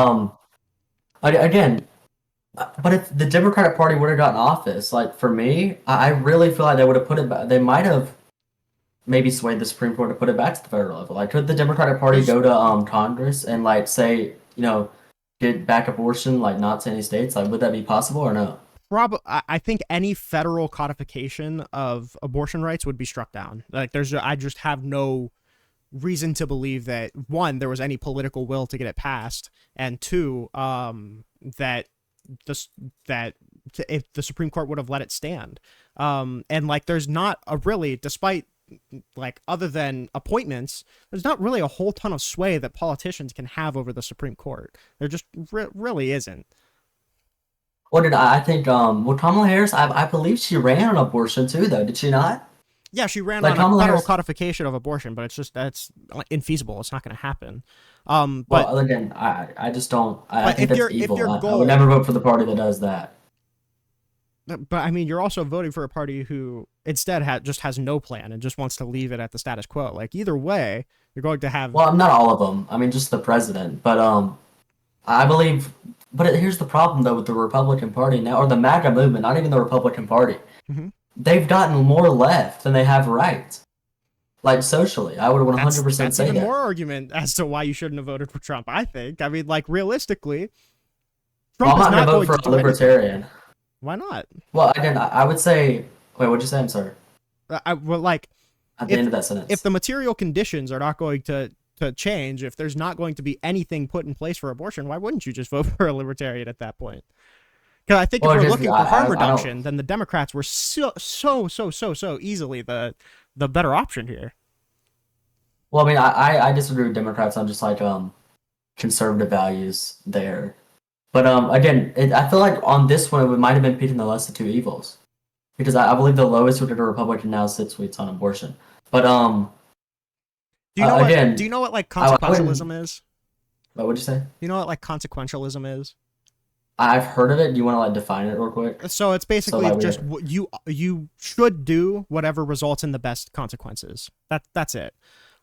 Speaker 2: again, but if the Democratic Party would have gotten office, like for me, I really feel like they would have put it back. They might have maybe swayed the Supreme Court to put it back to the federal level. Like, could the Democratic Party go to Congress and like say, get back abortion, like not to any states? Like, would that be possible or no?
Speaker 1: I think any federal codification of abortion rights would be struck down. Like, I just have no reason to believe that, one, there was any political will to get it passed, and two, that this that if the Supreme Court would have let it stand. And like, there's not a really, despite like, other than appointments, there's not really a whole ton of sway that politicians can have over the Supreme Court. There just really isn't.
Speaker 2: What did I think? Well, Kamala Harris, I believe she ran on abortion too, though. Did she not?
Speaker 1: Yeah, she ran
Speaker 2: Like
Speaker 1: on a
Speaker 2: Kamala
Speaker 1: federal
Speaker 2: Harris.
Speaker 1: codification of abortion, but that's infeasible. It's not going to happen. But
Speaker 2: Well, again, I just don't. I
Speaker 1: but
Speaker 2: think
Speaker 1: if
Speaker 2: that's
Speaker 1: your
Speaker 2: evil. I would
Speaker 1: goal,
Speaker 2: never vote for the party that does that.
Speaker 1: but I mean, you're also voting for a party who instead just has no plan and just wants to leave it at the status quo. Like, either way, you're going to have.
Speaker 2: Well, not all of them. I mean, just the president. But I believe. But here's the problem though with the Republican Party now, or the MAGA movement. Not even the Republican Party.
Speaker 1: Mhm.
Speaker 2: They've gotten more left than they have right. Like socially, I would
Speaker 1: That's
Speaker 2: 100% say
Speaker 1: even
Speaker 2: that.
Speaker 1: more argument as to why you shouldn't have voted for Trump. I think. I mean, like, realistically,
Speaker 2: Well,
Speaker 1: Trump
Speaker 2: I'm
Speaker 1: is
Speaker 2: not
Speaker 1: not
Speaker 2: gonna vote
Speaker 1: going
Speaker 2: for
Speaker 1: to
Speaker 2: a
Speaker 1: do anything.
Speaker 2: libertarian.
Speaker 1: Why not?
Speaker 2: Well, again, I would say. Wait, what'd you say? I'm sorry.
Speaker 1: Well, like,
Speaker 2: At the end of that sentence.
Speaker 1: if the material conditions are not going to change, if there's not going to be anything put in place for abortion, why wouldn't you just vote for a libertarian at that point? Because I think
Speaker 2: Well,
Speaker 1: if we're
Speaker 2: just-
Speaker 1: looking for
Speaker 2: I
Speaker 1: harm
Speaker 2: don't-
Speaker 1: reduction, then the Democrats were so easily the better option here.
Speaker 2: Well, I mean, I disagree with Democrats on just like conservative values there, but again, I feel like on this one it might have been picking the less of two evils, because I believe the lowest voted Republican now sits tweets on abortion, but
Speaker 1: Do you know
Speaker 2: again,
Speaker 1: what? Do you know what, like,
Speaker 2: I wouldn't-
Speaker 1: consequentialism is?
Speaker 2: what would you say?
Speaker 1: You know what, like, consequentialism is?
Speaker 2: I've heard of it. Do you want to like define it real quick?
Speaker 1: So it's basically
Speaker 2: like,
Speaker 1: just you should do whatever results in the best consequences. That's it.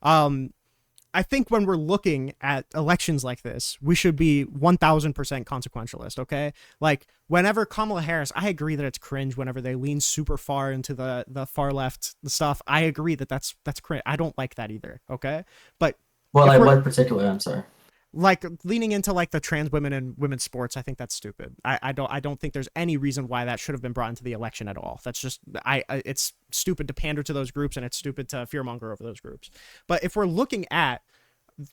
Speaker 1: I think when we're looking at elections like this, we should be 1000% consequentialist. Okay, like, whenever Kamala Harris, I agree that it's cringe whenever they lean super far into the far left stuff. I agree that that's cringe. I don't like that either. Okay, but
Speaker 2: Well,
Speaker 1: if
Speaker 2: like
Speaker 1: we're-
Speaker 2: what particularly? I'm sorry.
Speaker 1: like, leaning into like the trans women and women's sports, I think that's stupid. I don't think there's any reason why that should have been brought into the election at all. That's just it's stupid to pander to those groups, and it's stupid to fearmonger over those groups. But if we're looking at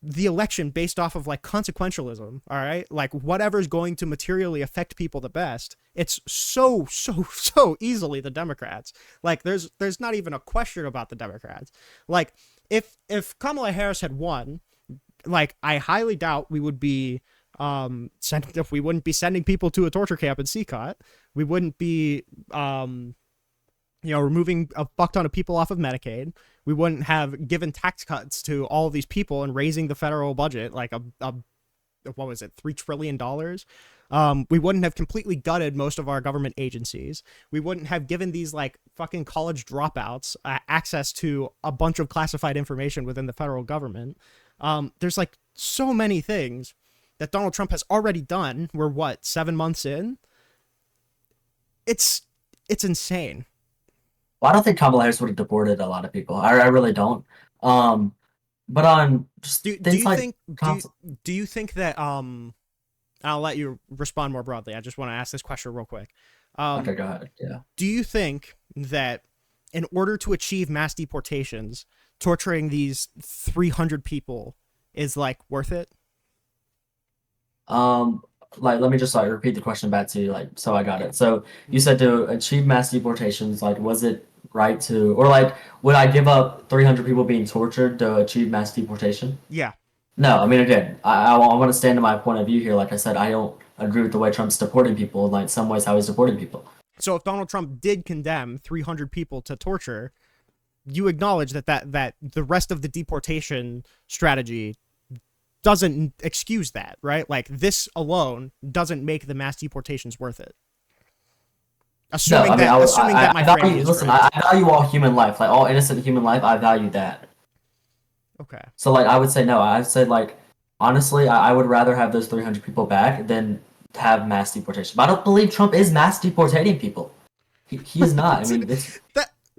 Speaker 1: the election based off of like consequentialism, all right, like, whatever's going to materially affect people the best, it's so easily the Democrats. Like, there's not even a question about the Democrats. Like, if Kamala Harris had won, like, I highly doubt we would be we wouldn't be sending people to a torture camp in Secot. We wouldn't be removing a fuck ton of people off of Medicaid. We wouldn't have given tax cuts to all of these people and raising the federal budget like a what was it, $3 trillion. We wouldn't have completely gutted most of our government agencies. We wouldn't have given these like fucking college dropouts access to a bunch of classified information within the federal government. There's like so many things that Donald Trump has already done. We're what, 7 months in? It's insane.
Speaker 2: Well, I don't think Kamala Harris would have deported a lot of people. I really don't. But on just
Speaker 1: Do
Speaker 2: things
Speaker 1: you
Speaker 2: like
Speaker 1: think do you think that I'll let you respond more broadly. I just want to ask this question real quick.
Speaker 2: okay, go ahead. Yeah.
Speaker 1: Do you think that in order to achieve mass deportations, torturing these 300 people is like worth it?
Speaker 2: Like, let me just like repeat the question back to you, like, so I got it. So you said to achieve mass deportations, like, was it right to, or like, would I give up 300 people being tortured to achieve mass deportation?
Speaker 1: Yeah.
Speaker 2: No, I mean, again, I want to stand to my point of view here. Like I said, I don't agree with the way Trump's deporting people, like some ways how he's deporting people.
Speaker 1: So if Donald Trump did condemn 300 people to torture, you acknowledge that the rest of the deportation strategy doesn't excuse that, right? Like, this alone doesn't make the mass deportations worth it. Assuming
Speaker 2: No, I mean,
Speaker 1: that my
Speaker 2: value,
Speaker 1: framing is
Speaker 2: listen,
Speaker 1: correct.
Speaker 2: I value all human life, like all innocent human life. I value that.
Speaker 1: Okay.
Speaker 2: So like, I would say no. I'd say like, honestly, I would rather have those 300 people back than have mass deportation. But I don't believe Trump is mass deportating people. He is not. I mean, it's.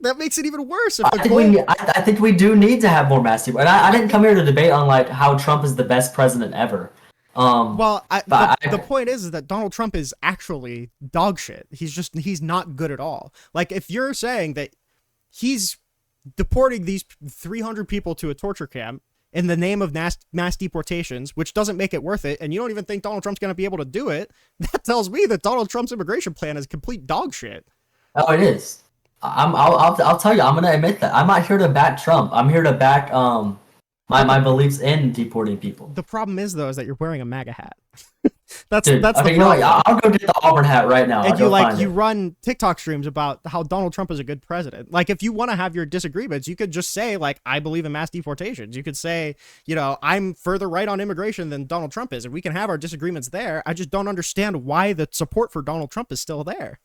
Speaker 1: That makes it even worse. If
Speaker 2: I
Speaker 1: the
Speaker 2: think,
Speaker 1: goal...
Speaker 2: I think we do need to have more mass deportation. And I didn't come here to debate on like how Trump is the best president ever.
Speaker 1: Well, the
Speaker 2: I
Speaker 1: point is that Donald Trump is actually dog shit. He's not good at all. Like, if you're saying that he's deporting these 300 people to a torture camp in the name of mass deportations, which doesn't make it worth it, and you don't even think Donald Trump's going to be able to do it, that tells me that Donald Trump's immigration plan is complete dog shit.
Speaker 2: Oh, it is. I'll tell you. I'm gonna admit that. I'm not here to back Trump. I'm here to back my beliefs in deporting people.
Speaker 1: The problem is, though, is that you're wearing a MAGA hat. that's
Speaker 2: Dude,
Speaker 1: that's
Speaker 2: okay,
Speaker 1: the
Speaker 2: you know what?
Speaker 1: problem.
Speaker 2: I'll go get the Auburn hat right now.
Speaker 1: And
Speaker 2: I'll go find
Speaker 1: you
Speaker 2: it.
Speaker 1: run TikTok streams about how Donald Trump is a good president. Like, if you want to have your disagreements, you could just say, like, I believe in mass deportations. You could say, I'm further right on immigration than Donald Trump is, and we can have our disagreements there. I just don't understand why the support for Donald Trump is still there.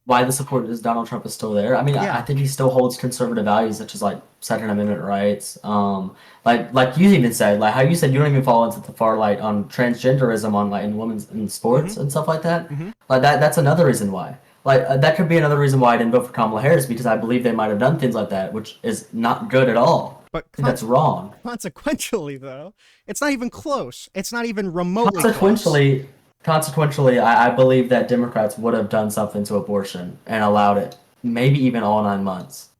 Speaker 2: Why the support is Donald Trump is still there. I mean, I
Speaker 1: Yeah.
Speaker 2: think he still holds conservative values such as like Second Amendment rights. Like you even said, like how you said you don't even fall into the far right on transgenderism on like in women's in sports
Speaker 1: Mm-hmm.
Speaker 2: and stuff like that.
Speaker 1: Mm-hmm.
Speaker 2: Like that's another reason why. Like that could be another reason why I didn't vote for Kamala Harris because I believe they might have done things like that, which is not good at all.
Speaker 1: But
Speaker 2: I think that's wrong.
Speaker 1: consequentially, though, it's not even close. It's not even remotely close.
Speaker 2: Consequentially, I believe that Democrats would have done something to abortion and allowed it, maybe even all 9 months.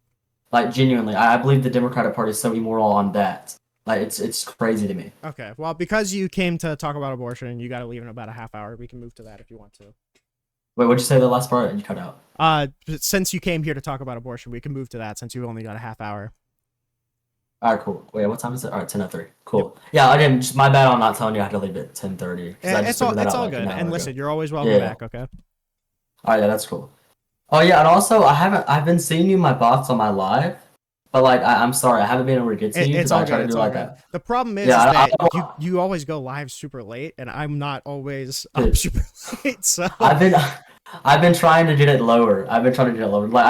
Speaker 2: Like genuinely, I believe the Democratic Party is so immoral on that. Like it's crazy to me.
Speaker 1: Okay, well, because you came to talk about abortion, you got to leave in about a half hour. We can move to that if you want to.
Speaker 2: Wait, what'd you say the last part? You cut out.
Speaker 1: Since you came here to talk about abortion, we can move to that since you only got a half hour.
Speaker 2: All right, cool. Wait, what time is it? All right, 10:03. Cool. Yep. Yeah, again, just my bad on not telling you I had to leave at 10:30.
Speaker 1: It's all good. And listen, you're always welcome back. Okay.
Speaker 2: Oh yeah, that's cool. Oh yeah, and also I've been seeing you in my box on my live, but like I'm sorry I haven't been able to get to you because I try to do like that.
Speaker 1: The problem is that you always go live super late, and I'm not always up super late. So
Speaker 2: I've been trying to get it lower. Like I've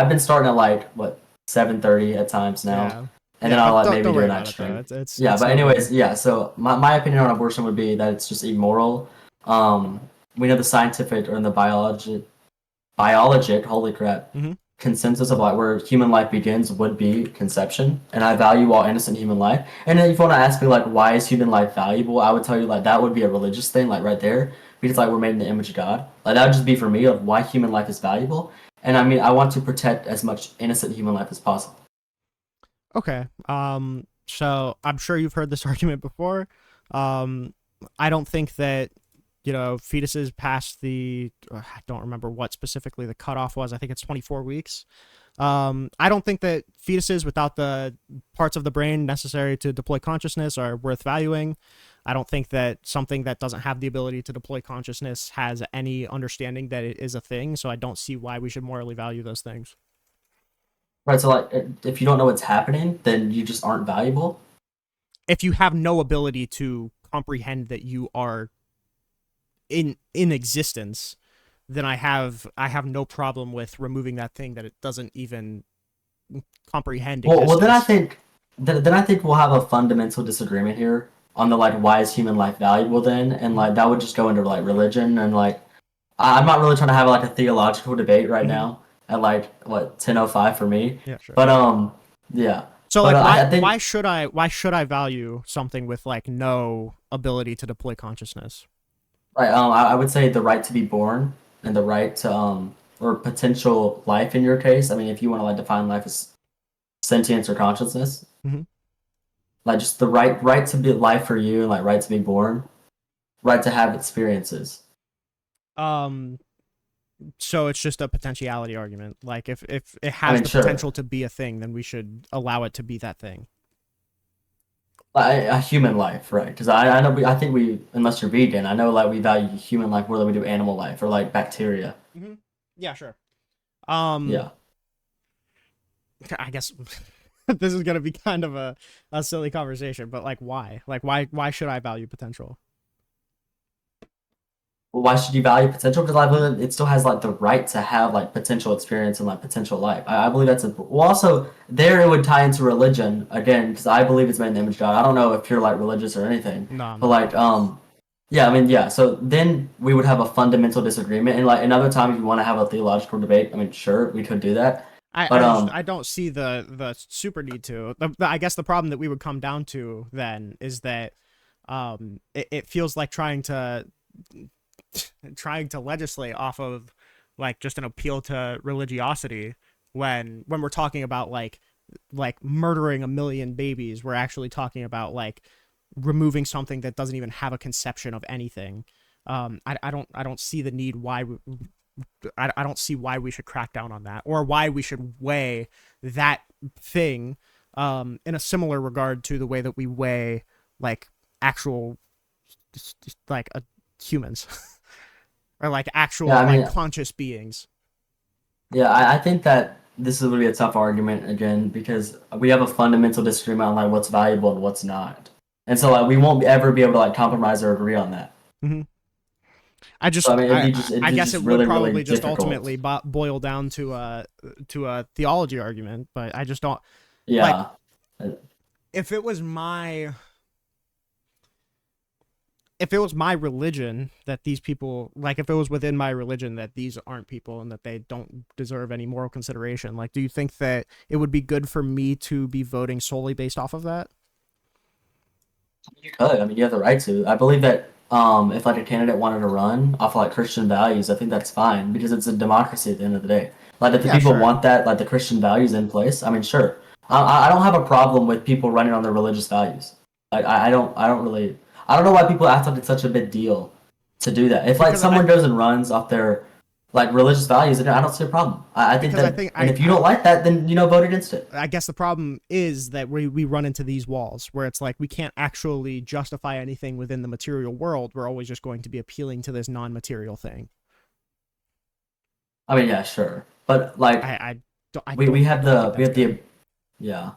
Speaker 2: been starting at like what 7:30 at times now. Yeah. And then I'll like maybe do an extra. But anyways, yeah. So my opinion on abortion would be that it's just immoral. We know the scientific or in the biologic, holy crap, consensus of like where human life begins would be conception, and I value all innocent human life. And then if you want to ask me like why is human life valuable, I would tell you like that would be a religious thing, like right there, because like we're made in the image of God. Like that would just be for me of why human life is valuable. And I mean I want to protect as much innocent human life as possible.
Speaker 1: Okay. So I'm sure you've heard this argument before. I don't think that, fetuses past I don't remember what specifically the cutoff was. I think it's 24 weeks. I don't think that fetuses without the parts of the brain necessary to deploy consciousness are worth valuing. I don't think that something that doesn't have the ability to deploy consciousness has any understanding that it is a thing. So I don't see why we should morally value those things.
Speaker 2: Right, so like if you don't know what's happening, then you just aren't valuable.
Speaker 1: If you have no ability to comprehend that you are in existence, then I have no problem with removing that thing that it doesn't even comprehend existence.
Speaker 2: Well, then I think we'll have a fundamental disagreement here on the like why is human life valuable then, and like that would just go into like religion and like I'm not really trying to have like a theological debate right now. At like what 10:05 for me.
Speaker 1: Yeah, sure.
Speaker 2: But yeah.
Speaker 1: So like, why should I value something with like no ability to deploy consciousness?
Speaker 2: Right. I would say the right to be born and the right to or potential life in your case. I mean, if you want to like define life as sentience or consciousness, like just the right to be life for you and like right to be born, right to have experiences.
Speaker 1: So it's just a potentiality argument. Like if it has the potential to be a thing, then we should allow it to be that thing.
Speaker 2: A human life, right? Because I think we, unless you're vegan, I know like we value human life more than we do animal life or like bacteria.
Speaker 1: Yeah, sure.
Speaker 2: Yeah.
Speaker 1: I guess this is gonna be kind of a silly conversation, but like why? Like why should I value potential?
Speaker 2: Well, why should you value potential? Because I believe it still has like the right to have like potential experience and like potential life. I believe that's well. Also, there it would tie into religion again because I believe it's made in the image of God. I don't know if you're like religious or anything, but like yeah, I mean yeah. So then we would have a fundamental disagreement, and like another time if you want to have a theological debate, I mean sure we could do that.
Speaker 1: I don't see the super need to. I guess the problem that we would come down to then is that It feels like trying to legislate off of like just an appeal to religiosity when we're talking about like murdering a million babies. We're actually talking about like removing something that doesn't even have a conception of anything. I don't see the need why I don't see why we should crack down on that, or why we should weigh that thing in a similar regard to the way that we weigh like actual like humans or like
Speaker 2: Yeah,
Speaker 1: actual
Speaker 2: I
Speaker 1: like
Speaker 2: mean,
Speaker 1: conscious beings.
Speaker 2: yeah, I think that this is going to be a tough argument again because we have a fundamental disagreement on like what's valuable and what's not, and so like we won't ever be able to like compromise or agree on that.
Speaker 1: Mm-hmm.
Speaker 2: So I mean, it'd
Speaker 1: I
Speaker 2: be
Speaker 1: guess it
Speaker 2: just
Speaker 1: would
Speaker 2: really really
Speaker 1: probably just
Speaker 2: difficult.
Speaker 1: ultimately boil down to a theology argument, but I just don't like
Speaker 2: Yeah. Uh,
Speaker 1: if it was my if it was my religion that these people like if it was within my religion that these aren't people and that they don't deserve any moral consideration, like do you think that it would be good for me to be voting solely based off of that?
Speaker 2: You could. I mean, you have the right to. I believe that if like a candidate wanted to run off like Christian values, I think that's fine because it's a democracy at the end of the day. Like if the
Speaker 1: Yeah,
Speaker 2: people
Speaker 1: sure.
Speaker 2: want that, like the Christian values in place, I mean, sure. I don't have a problem with people running on their religious values. Like I don't really I don't know why people act like it's such a big deal to do that. If like
Speaker 1: Because I
Speaker 2: someone goes and runs off their like religious values, then I don't see a problem. I think
Speaker 1: because I
Speaker 2: that,
Speaker 1: think
Speaker 2: and if you don't like that, then vote against it.
Speaker 1: I guess the problem is that we run into these walls where it's like we can't actually justify anything within the material world. We're always just going to be appealing to this non-material thing.
Speaker 2: I mean, yeah, sure, but like
Speaker 1: I
Speaker 2: we have
Speaker 1: don't think
Speaker 2: the
Speaker 1: that's good.
Speaker 2: yeah.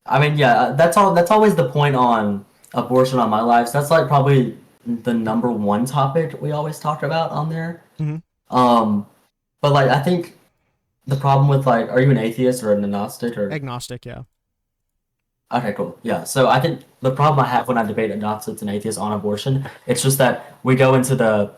Speaker 2: I mean, yeah, that's all. That's always the point on abortion on my lives. That's like probably the number one topic we always talk about on there.
Speaker 1: Mm-hmm.
Speaker 2: Um, but like, I think the problem with like, are you an atheist or an agnostic or?
Speaker 1: Agnostic, yeah.
Speaker 2: Okay, cool. Yeah. So I think the problem I have when I debate agnostics and atheists on abortion, it's just that we go into the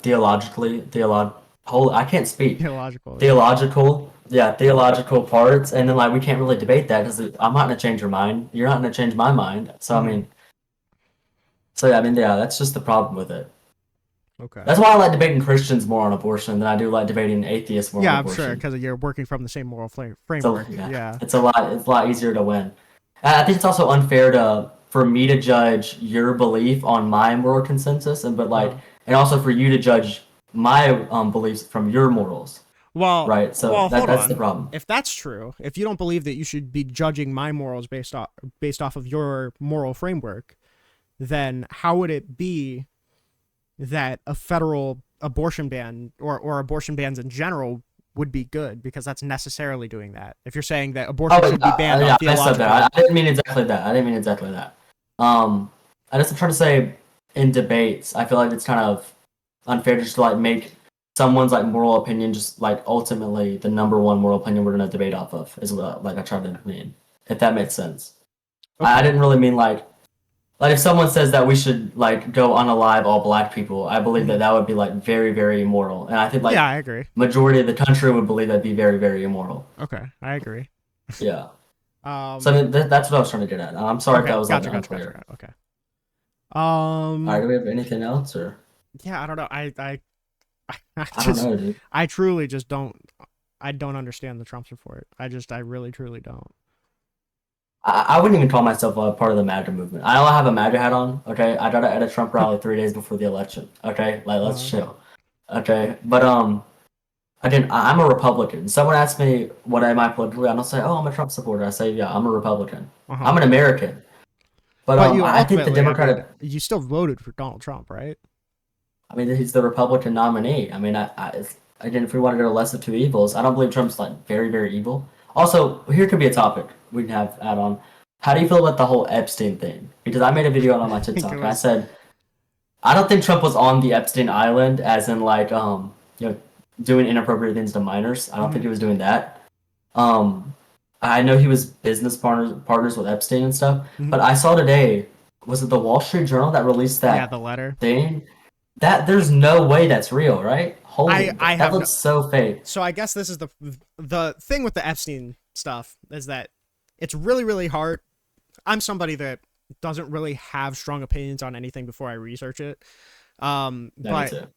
Speaker 2: whole. I can't speak.
Speaker 1: Theological, yeah.
Speaker 2: Theological parts, and then like we can't really debate that because I'm not gonna change your mind. You're not gonna change my mind. So I
Speaker 1: Mm-hmm.
Speaker 2: mean, so yeah, I mean, yeah, that's just the problem with it.
Speaker 1: Okay.
Speaker 2: That's why I like debating Christians more on abortion than I do like debating atheists more on
Speaker 1: Yeah, I'm sure
Speaker 2: abortion.
Speaker 1: because you're working from the same moral
Speaker 2: So
Speaker 1: framework.
Speaker 2: yeah,
Speaker 1: Yeah.
Speaker 2: it's a lot easier to win. And I think it's also unfair to for me to judge your belief on my moral consensus, and but like,
Speaker 1: Uh-huh.
Speaker 2: and also for you to judge my beliefs from your morals, right? So
Speaker 1: Hold
Speaker 2: that's the
Speaker 1: on.
Speaker 2: problem.
Speaker 1: If that's true, if you don't believe that you should be judging my morals based off of your moral framework, then how would it be that a federal abortion ban or abortion bans in general would be good because that's necessarily doing that. If you're saying that
Speaker 2: Oh,
Speaker 1: abortion should be banned on
Speaker 2: yeah, I messed up there.
Speaker 1: theological,
Speaker 2: I didn't mean exactly that. I didn't mean exactly that. I just am trying to say in debates, I feel like it's kind of unfair just to like make someone's like moral opinion just like ultimately the number one moral opinion we're gonna debate off of is what like I tried to mean. If that makes sense. I
Speaker 1: okay.
Speaker 2: didn't really mean like if someone says that we should like go unalive all black people, I believe that
Speaker 1: Mhm.
Speaker 2: that would be like very very immoral, and I think
Speaker 1: Yeah,
Speaker 2: like
Speaker 1: I agree.
Speaker 2: majority of the country would believe that'd be very very immoral.
Speaker 1: Okay, I agree.
Speaker 2: Yeah. So I
Speaker 1: Um,
Speaker 2: mean, that's what I was trying to get at. I'm sorry if
Speaker 1: okay,
Speaker 2: that was like unclear.
Speaker 1: gotcha. Okay.
Speaker 2: All right,
Speaker 1: Um,
Speaker 2: do we have anything else or
Speaker 1: yeah, I don't know. I
Speaker 2: I don't
Speaker 1: just,
Speaker 2: know, dude.
Speaker 1: I truly just don't. I don't understand the Trump support. I really, truly don't.
Speaker 2: I wouldn't even call myself a part of the MAGA movement. I don't have a MAGA hat on. Okay, I got at a Trump rally 3 days before the election. Okay, like let's
Speaker 1: Uh,
Speaker 2: chill. Okay, but again, I'm a Republican. Someone asked me what am I politically, and I'll say, oh, I'm a Trump supporter. I say, yeah, I'm a Republican.
Speaker 1: uh-huh.
Speaker 2: I'm an American. But
Speaker 1: But you
Speaker 2: I think the
Speaker 1: ultimately, I mean,
Speaker 2: Democratic.
Speaker 1: you still voted for Donald Trump, right?
Speaker 2: I mean, he's the Republican nominee. I mean, again, if we want to go to less of two evils, I don't believe Trump's like very, very evil. Also, here could be a topic we can have add on. How do you feel about the whole Epstein thing? Because I made a video on my
Speaker 1: I think it
Speaker 2: TikTok and I
Speaker 1: was.
Speaker 2: said I don't think Trump was on the Epstein Island, as in like you know doing inappropriate things to minors. I don't think
Speaker 1: Mhm.
Speaker 2: he was doing that. Um, I know he was business partners with Epstein and stuff,
Speaker 1: Mhm.
Speaker 2: but I saw today was it the Wall Street Journal that released
Speaker 1: Yeah,
Speaker 2: that
Speaker 1: the letter.
Speaker 2: thing? That there's no way that's real, right? Holy,
Speaker 1: I
Speaker 2: that
Speaker 1: have no.
Speaker 2: looks so fake.
Speaker 1: So I guess this is the thing with the Epstein stuff is that it's really, really hard. I'm somebody that doesn't really have strong opinions on anything before I research it.
Speaker 2: Yeah, me
Speaker 1: But
Speaker 2: too.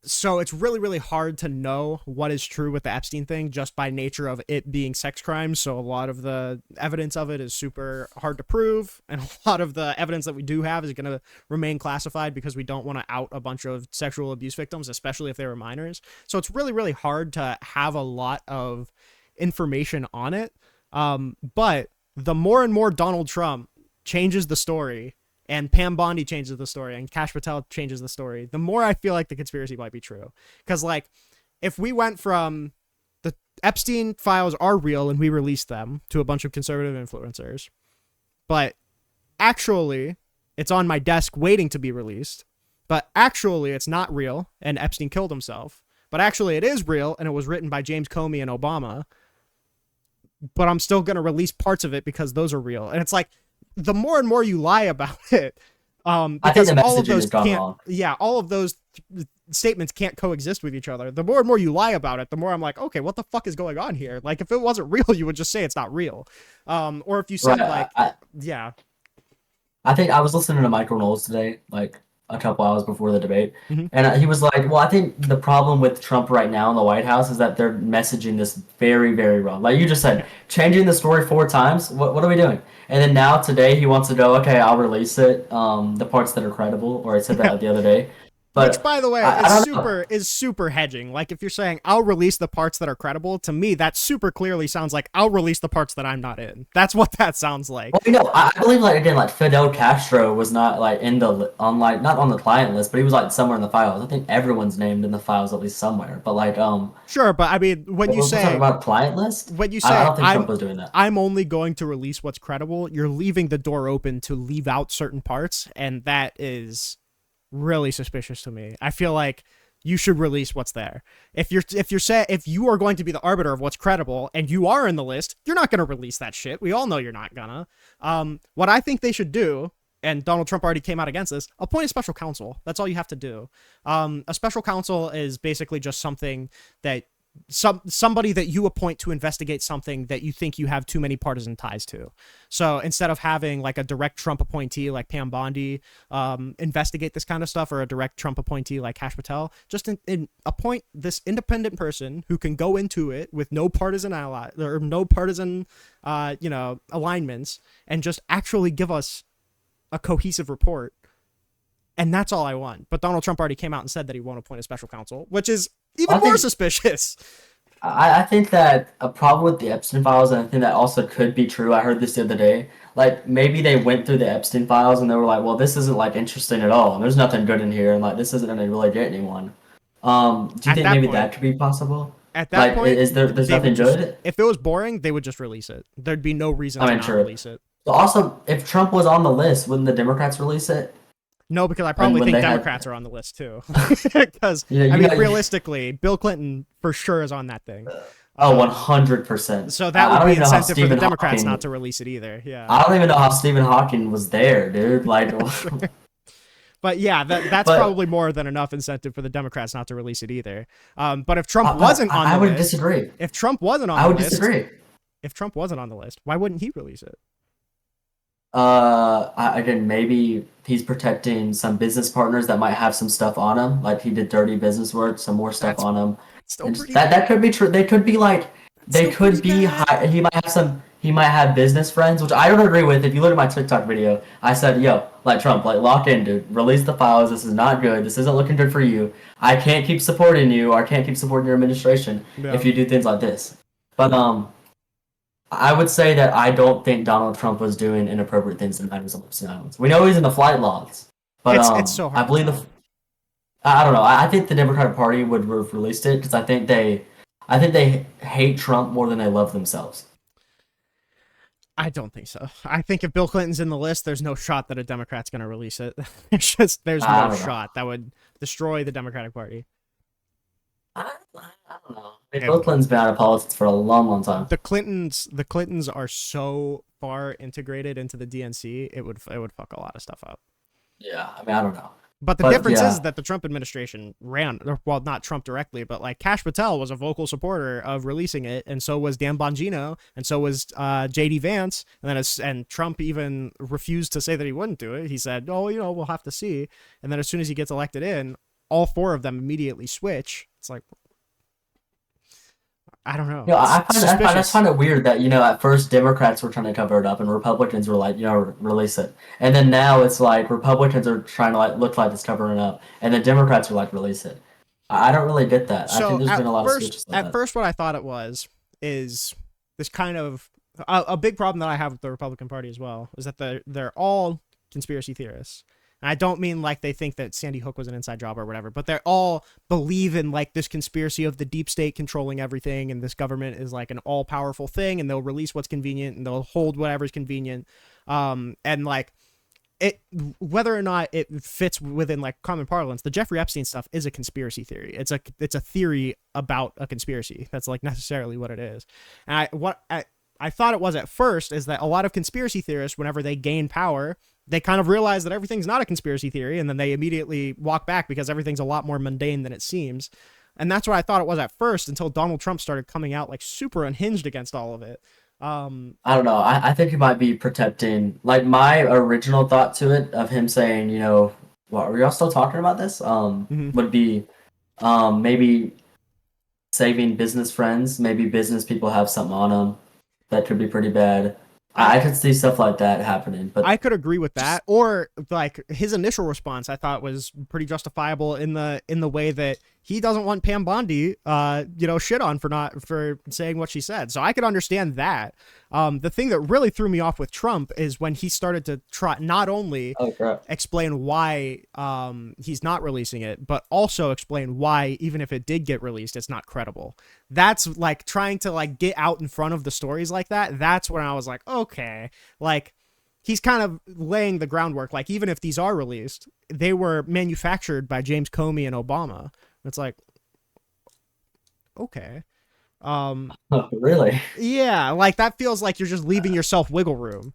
Speaker 1: so it's really, really hard to know what is true with the Epstein thing just by nature of it being sex crimes. So a lot of the evidence of it is super hard to prove, and a lot of the evidence that we do have is going to remain classified because we don't want to out a bunch of sexual abuse victims, especially if they were minors. So it's really, really hard to have a lot of information on it. But the more and more Donald Trump changes the story, and Pam Bondi changes the story, and Kash Patel changes the story, the more I feel like the conspiracy might be true. Because, like, if we went from the Epstein files are real and we released them to a bunch of conservative influencers, but actually it's on my desk waiting to be released, but actually it's not real and Epstein killed himself, but actually it is real and it was written by James Comey and Obama, but I'm still going to release parts of it because those are real. And it's like, the more and more you lie about it,
Speaker 2: I think
Speaker 1: because
Speaker 2: the
Speaker 1: all of
Speaker 2: messaging
Speaker 1: those
Speaker 2: has gone
Speaker 1: can't,
Speaker 2: wrong.
Speaker 1: yeah, all of those statements can't coexist with each other. The more and more you lie about it, the more I'm like, okay, what the fuck is going on here? Like, if it wasn't real, you would just say it's not real. Or if you
Speaker 2: Right.
Speaker 1: said like, yeah,
Speaker 2: I think I was listening to Michael Knowles today, like a couple hours before the debate,
Speaker 1: mhm.
Speaker 2: and he was like, "Well, I think the problem with Trump right now in the White House is that they're messaging this very, very wrong. Like you just said, changing the story 4 times. What are we doing?" And then now today he wants to go, "Okay, I'll release it, the parts that are credible." Or I said
Speaker 1: Yeah.
Speaker 2: that the other day,
Speaker 1: Which,
Speaker 2: but
Speaker 1: by the way,
Speaker 2: I don't know.
Speaker 1: is super hedging. Like, if you're saying I'll release the parts that are credible, to me that super clearly sounds like I'll release the parts that I'm not in. That's what that sounds like.
Speaker 2: Well, you know, I believe like again, like Fidel Castro was not like in the on like not on the client list, but he was like somewhere in the files. I think everyone's named in the files at least somewhere. But like,
Speaker 1: Sure, but I mean,
Speaker 2: we're talking about client list.
Speaker 1: when you
Speaker 2: I
Speaker 1: say
Speaker 2: don't think Trump was doing that.
Speaker 1: I'm only going to release what's credible, you're leaving the door open to leave out certain parts, and that is really suspicious to me. I feel like you should release what's there. If you are going to be the arbiter of what's credible and you are in the list, you're not going to release that shit. We all know you're not gonna. What I think they should do, and Donald Trump already came out against this, appoint a special counsel. That's all you have to do. A special counsel is basically just something that somebody that you appoint to investigate something that you think you have too many partisan ties to. So instead of having like a direct Trump appointee like Pam Bondi investigate this kind of stuff, or a direct Trump appointee like Kash Patel, just appoint this independent person who can go into it with no partisan ally or no partisan alignments, and just actually give us a cohesive report. And that's all I want. But Donald Trump already came out and said that he won't appoint a special counsel, which is even
Speaker 2: I
Speaker 1: more
Speaker 2: think
Speaker 1: suspicious.
Speaker 2: I think that a problem with the Epstein files, and I think that also could be true. I heard this the other day. Like maybe they went through the Epstein files and they were like, "Well, this isn't like interesting at all, and there's nothing good in here, and like this isn't gonna really get anyone." Do you
Speaker 1: At
Speaker 2: think
Speaker 1: that
Speaker 2: maybe
Speaker 1: point,
Speaker 2: that could be possible?
Speaker 1: at that
Speaker 2: Like,
Speaker 1: point,
Speaker 2: there's
Speaker 1: they would
Speaker 2: nothing
Speaker 1: just,
Speaker 2: good?
Speaker 1: if it was boring, they would just release it. There'd be no reason
Speaker 2: I
Speaker 1: to
Speaker 2: mean,
Speaker 1: not
Speaker 2: sure.
Speaker 1: release it.
Speaker 2: But also, if Trump was on the list, wouldn't the Democrats release it?
Speaker 1: No, because I
Speaker 2: And
Speaker 1: probably
Speaker 2: when
Speaker 1: think
Speaker 2: they
Speaker 1: Democrats
Speaker 2: had,
Speaker 1: are on the list too. Because
Speaker 2: you know,
Speaker 1: I
Speaker 2: you
Speaker 1: mean,
Speaker 2: got,
Speaker 1: realistically, Bill Clinton for sure is on that thing.
Speaker 2: oh,
Speaker 1: Um,
Speaker 2: 100%.
Speaker 1: so that
Speaker 2: I
Speaker 1: would
Speaker 2: don't
Speaker 1: be
Speaker 2: even know how
Speaker 1: incentive for the
Speaker 2: Stephen
Speaker 1: Democrats not
Speaker 2: Hawking.
Speaker 1: to release it either. Yeah.
Speaker 2: I don't even know how Stephen Hawking was there, dude. Like,
Speaker 1: Sure. But yeah, that's
Speaker 2: but
Speaker 1: probably more than enough incentive for the Democrats not to release it either. But if Trump
Speaker 2: but
Speaker 1: wasn't on
Speaker 2: I
Speaker 1: the
Speaker 2: would
Speaker 1: list,
Speaker 2: disagree.
Speaker 1: if Trump wasn't on
Speaker 2: I
Speaker 1: the
Speaker 2: would
Speaker 1: list,
Speaker 2: disagree.
Speaker 1: if Trump wasn't on the list, why wouldn't he release it?
Speaker 2: Again, maybe he's protecting some business partners that might have some stuff on him, like he did dirty business work, some more stuff
Speaker 1: That's
Speaker 2: on him,
Speaker 1: still
Speaker 2: and
Speaker 1: pretty
Speaker 2: that
Speaker 1: bad.
Speaker 2: could be true. They could be like,
Speaker 1: That's
Speaker 2: they
Speaker 1: still pretty
Speaker 2: could be
Speaker 1: bad.
Speaker 2: high, he might have some, he might have business friends, which I don't agree with. If you look at my TikTok video, I said, "Yo, like Trump, like lock in, dude. Release the files. This is not good. This isn't looking good for you. I can't keep supporting you, or I can't keep supporting your administration
Speaker 1: Yeah.
Speaker 2: if you do things like this." But I would say that I don't think Donald Trump was doing inappropriate things in matters of Epstein Islands. We know he's in the flight logs, but
Speaker 1: It's so
Speaker 2: I
Speaker 1: hard to
Speaker 2: believe
Speaker 1: tell.
Speaker 2: I don't know. I think the Democratic Party would have released it because I think they hate Trump more than they love themselves.
Speaker 1: I don't think so. I think if Bill Clinton's in the list, there's no shot that a Democrat's going to release it. There's
Speaker 2: I
Speaker 1: no
Speaker 2: don't know.
Speaker 1: shot that would destroy the Democratic Party.
Speaker 2: I don't know. I mean,
Speaker 1: It
Speaker 2: Bill
Speaker 1: would.
Speaker 2: Clinton's been out of politics for a long, long time.
Speaker 1: The Clintons are so far integrated into the DNC, it would fuck a lot of stuff up.
Speaker 2: Yeah, I mean, I don't know.
Speaker 1: But the
Speaker 2: But
Speaker 1: difference
Speaker 2: yeah,
Speaker 1: is that the Trump administration ran, well, not Trump directly, but like Kash Patel was a vocal supporter of releasing it, and so was Dan Bongino, and so was J.D. Vance, and then and Trump even refused to say that he wouldn't do it. He said, "Oh, we'll have to see." And then as soon as he gets elected in, all four of them immediately switch. It's like, I don't know. It's
Speaker 2: I just
Speaker 1: suspicious.
Speaker 2: find it weird that, at first Democrats were trying to cover it up and Republicans were like, release it. And then now it's like Republicans are trying to like look like it's covering up, and then Democrats are like, release it. I don't really get that. I think
Speaker 1: So
Speaker 2: there's been a lot of switches like
Speaker 1: at
Speaker 2: that.
Speaker 1: first, what I thought it was is this kind of a big problem that I have with the Republican Party as well is that they're all conspiracy theorists. And I don't mean like they think that Sandy Hook was an inside job or whatever, but they all believe in like this conspiracy of the deep state controlling everything, and this government is like an all powerful thing, and they'll release what's convenient and they'll hold whatever's convenient. And like it, whether or not it fits within like common parlance, the Jeffrey Epstein stuff is a conspiracy theory. It's a theory about a conspiracy. That's like necessarily what it is. And I thought it was at first is that a lot of conspiracy theorists, whenever they gain power, they kind of realize that everything's not a conspiracy theory, and then they immediately walk back because everything's a lot more mundane than it seems. And that's what I thought it was at first, until Donald Trump started coming out like super unhinged against all of it.
Speaker 2: I don't know. I think he might be protecting. Like my original thought to it of him saying, what are y'all still talking about this?
Speaker 1: Mhm.
Speaker 2: Would be, maybe saving business friends. Maybe business people have something on them that could be pretty bad.
Speaker 1: I
Speaker 2: I could see stuff like that happening, but
Speaker 1: I could agree with
Speaker 2: just
Speaker 1: that. Or like his initial response, I thought was pretty justifiable in the way that he doesn't want Pam Bondi, shit on for saying what she said. So I could understand that. The thing that really threw me off with Trump is when he started to try not only
Speaker 2: oh crap.
Speaker 1: explain why he's not releasing it, but also explain why even if it did get released, it's not credible. That's like trying to like get out in front of the stories like that. That's when I was like, okay, like he's kind of laying the groundwork. Like even if these are released, they were manufactured by James Comey and Obama. It's like, okay. Um,
Speaker 2: Oh, really?
Speaker 1: yeah, like that feels like you're just leaving yourself wiggle room.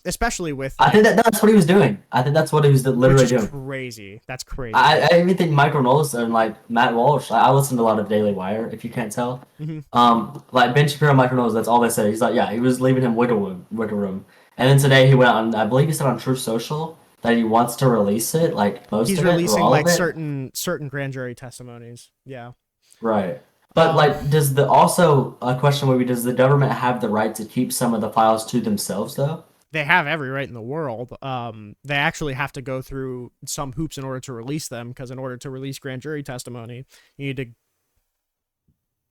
Speaker 1: Especially with
Speaker 2: I
Speaker 1: like,
Speaker 2: think that's what he was doing. I think that's what he was
Speaker 1: which
Speaker 2: literally
Speaker 1: is
Speaker 2: doing.
Speaker 1: crazy. That's crazy.
Speaker 2: I even think Michael Knowles and like Matt Walsh. I listen to a lot of Daily Wire, if you can't tell.
Speaker 1: Mm-hmm.
Speaker 2: Like Ben Shapiro, and Michael Knowles. That's all they say. He's like, yeah, he was leaving him wiggle room. And then today he went on. I believe he said on True Social that he wants to release it, like most
Speaker 1: He's
Speaker 2: of it or
Speaker 1: releasing
Speaker 2: all of
Speaker 1: like
Speaker 2: it.
Speaker 1: certain grand jury testimonies. Yeah.
Speaker 2: Right. But
Speaker 1: Um,
Speaker 2: like, does the also a question would be, does the government have the right to keep some of the files to themselves though?
Speaker 1: they have every right in the world. They actually have to go through some hoops in order to release them, because in order to release grand jury testimony, you need to,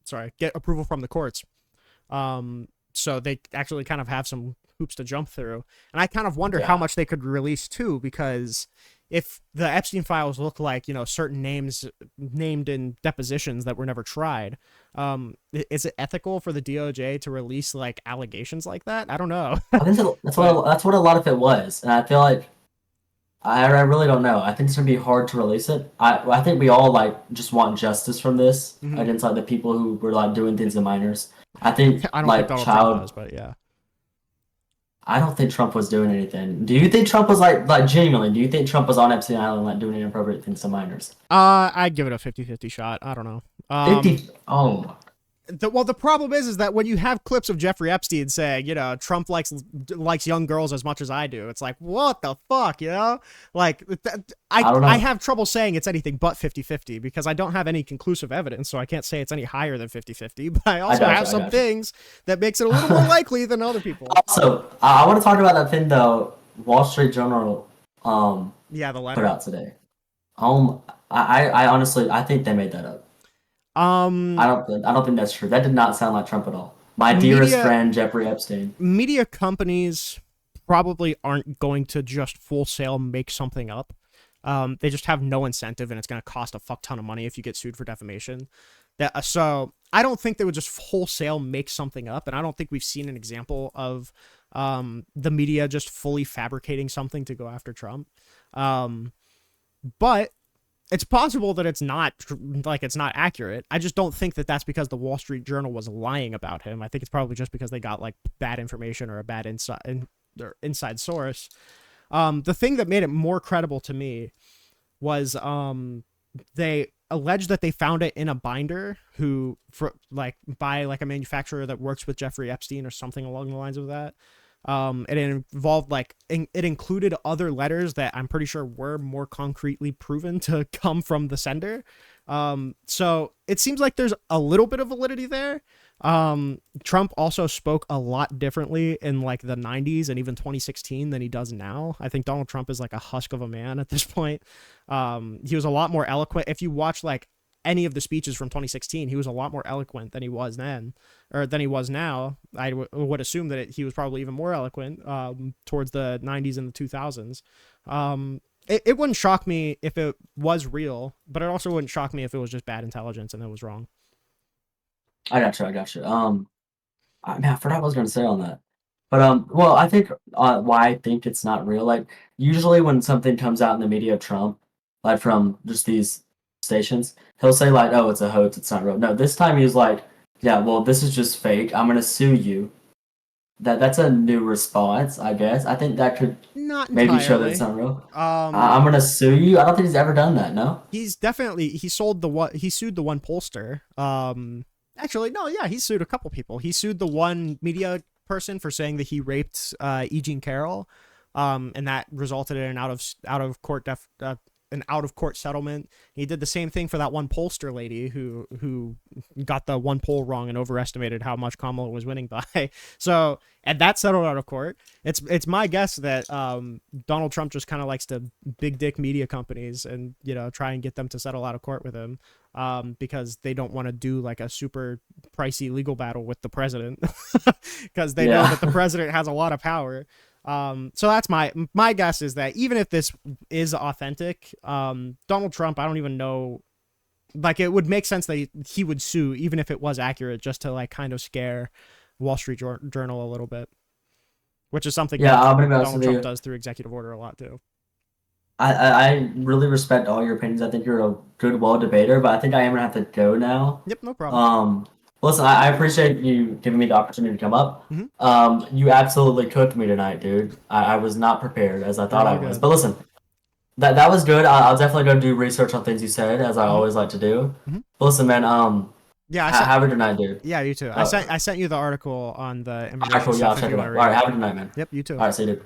Speaker 1: sorry, get approval from the courts. So they actually kind of have some hoops to jump through. And I kind of wonder how
Speaker 2: Yeah.
Speaker 1: much they could release too, because if the Epstein files look like, certain names named in depositions that were never tried, is it ethical for the DOJ to release like allegations like that? I don't know.
Speaker 2: I think that's
Speaker 1: But
Speaker 2: what a lot of it was, and I feel like I really don't know. I think it's gonna be hard to release it. I think we all like just want justice from this
Speaker 1: mhm.
Speaker 2: against like the people who were like doing things to minors. I think
Speaker 1: I don't think
Speaker 2: like
Speaker 1: Donald Trump
Speaker 2: child.
Speaker 1: does, but yeah.
Speaker 2: I don't think Trump was doing anything. Do you think Trump was like genuinely? Do you think Trump was on Epstein Island like doing inappropriate things to minors?
Speaker 1: I'd give it a 50-50 shot. I don't know.
Speaker 2: 50. Oh,
Speaker 1: The problem is that when you have clips of Jeffrey Epstein saying, Trump likes young girls as much as I do, it's like, what the fuck, like
Speaker 2: I don't
Speaker 1: I
Speaker 2: know.
Speaker 1: have trouble saying it's anything but 50-50 because I don't have any conclusive evidence, so I can't say it's any higher than 50-50. But I
Speaker 2: I
Speaker 1: also
Speaker 2: got
Speaker 1: have
Speaker 2: you. I
Speaker 1: some
Speaker 2: got you.
Speaker 1: things that makes it a little more likely than other people.
Speaker 2: Also, I want to talk about that thing though. Wall Street Journal
Speaker 1: Yeah, the
Speaker 2: put
Speaker 1: letter.
Speaker 2: out today. I honestly I think they made that up.
Speaker 1: Um,
Speaker 2: I don't think that's true. That did not sound like Trump at all. My dearest
Speaker 1: media
Speaker 2: friend Jeffrey Epstein.
Speaker 1: media companies probably aren't going to just full sale make something up. They just have no incentive, and it's going to cost a fuck ton of money if you get sued for defamation. So I don't think they would just wholesale make something up, and I don't think we've seen an example of the media just fully fabricating something to go after Trump. But it's possible that it's not accurate. I just don't think that that's because the Wall Street Journal was lying about him. I think it's probably just because they got like bad information or a bad inside source. The thing that made it more credible to me was they alleged that they found it in a binder by like a manufacturer that works with Jeffrey Epstein or something along the lines of that. It involved it included other letters that I'm pretty sure were more concretely proven to come from the sender. So it seems like there's a little bit of validity there. Trump also spoke a lot differently in like the 90s and even 2016 than he does now. I think Donald Trump is like a husk of a man at this point. He was a lot more eloquent. If you watch like any of the speeches from 2016, he was a lot more eloquent than he was then, or than he was now. I would assume that he was probably even more eloquent towards the 90s and the 2000s. It wouldn't shock me if it was real, but it also wouldn't shock me if it was just bad intelligence and it was wrong.
Speaker 2: I got you. I got you. Man, I forgot what I was gonna say on that. But well, I think why I think it's not real. Like usually when something comes out in the media of Trump, like from just these stations, he'll say like, "Oh, it's a hoax. It's not real." No, this time he was like, "Yeah, well, this is just fake. I'm gonna sue you." That's a new response, I guess. I think that could
Speaker 1: Not
Speaker 2: maybe show that it's
Speaker 1: entirely.
Speaker 2: not real.
Speaker 1: Um,
Speaker 2: I'm gonna sue you. I don't think he's ever done that. No.
Speaker 1: he sued the one pollster. Actually, no, yeah, he sued a couple people. He sued the one media person for saying that he raped E. Jean Carroll, and that resulted in an out of court an out of court settlement. He did the same thing for that one pollster lady who got the one poll wrong and overestimated how much Kamala was winning by. So, and that settled out of court. It's my guess that Donald Trump just kind of likes to big dick media companies and try and get them to settle out of court with him, because they don't want to do like a super pricey legal battle with the president because they know
Speaker 2: Yeah.
Speaker 1: that the president has a lot of power. So that's my guess is that even if this is authentic, Donald Trump, I don't even know, like it would make sense that he would sue even if it was accurate, just to like kind of scare Wall Street Journal a little bit, which is something
Speaker 2: Yeah,
Speaker 1: that
Speaker 2: I'm gonna be honest
Speaker 1: Donald
Speaker 2: with
Speaker 1: Trump
Speaker 2: you.
Speaker 1: does through executive order a lot too.
Speaker 2: I really respect all your opinions. I think you're a good, well debater, but I think I am gonna have to go now.
Speaker 1: Yep, no problem.
Speaker 2: Um, Listen, I appreciate you giving me the opportunity to come up.
Speaker 1: Mm-hmm.
Speaker 2: You absolutely cooked me tonight, dude. I was not prepared as I
Speaker 1: You're
Speaker 2: thought I
Speaker 1: all
Speaker 2: was.
Speaker 1: good.
Speaker 2: But listen, that was good. I'll definitely go do research on things you said, as I
Speaker 1: Mm-hmm.
Speaker 2: always like to do.
Speaker 1: Mm-hmm.
Speaker 2: But listen, man.
Speaker 1: Yeah, I sent.
Speaker 2: Have a good night, dude.
Speaker 1: Yeah, you too.
Speaker 2: All
Speaker 1: I sent you the article on the
Speaker 2: right,
Speaker 1: immigration
Speaker 2: cool. Yeah, I'll
Speaker 1: stuff if
Speaker 2: check
Speaker 1: you
Speaker 2: it
Speaker 1: want
Speaker 2: out.
Speaker 1: to
Speaker 2: All
Speaker 1: read
Speaker 2: right,
Speaker 1: it.
Speaker 2: have a good night, man.
Speaker 1: Yep, you too.
Speaker 2: All right, see you, dude.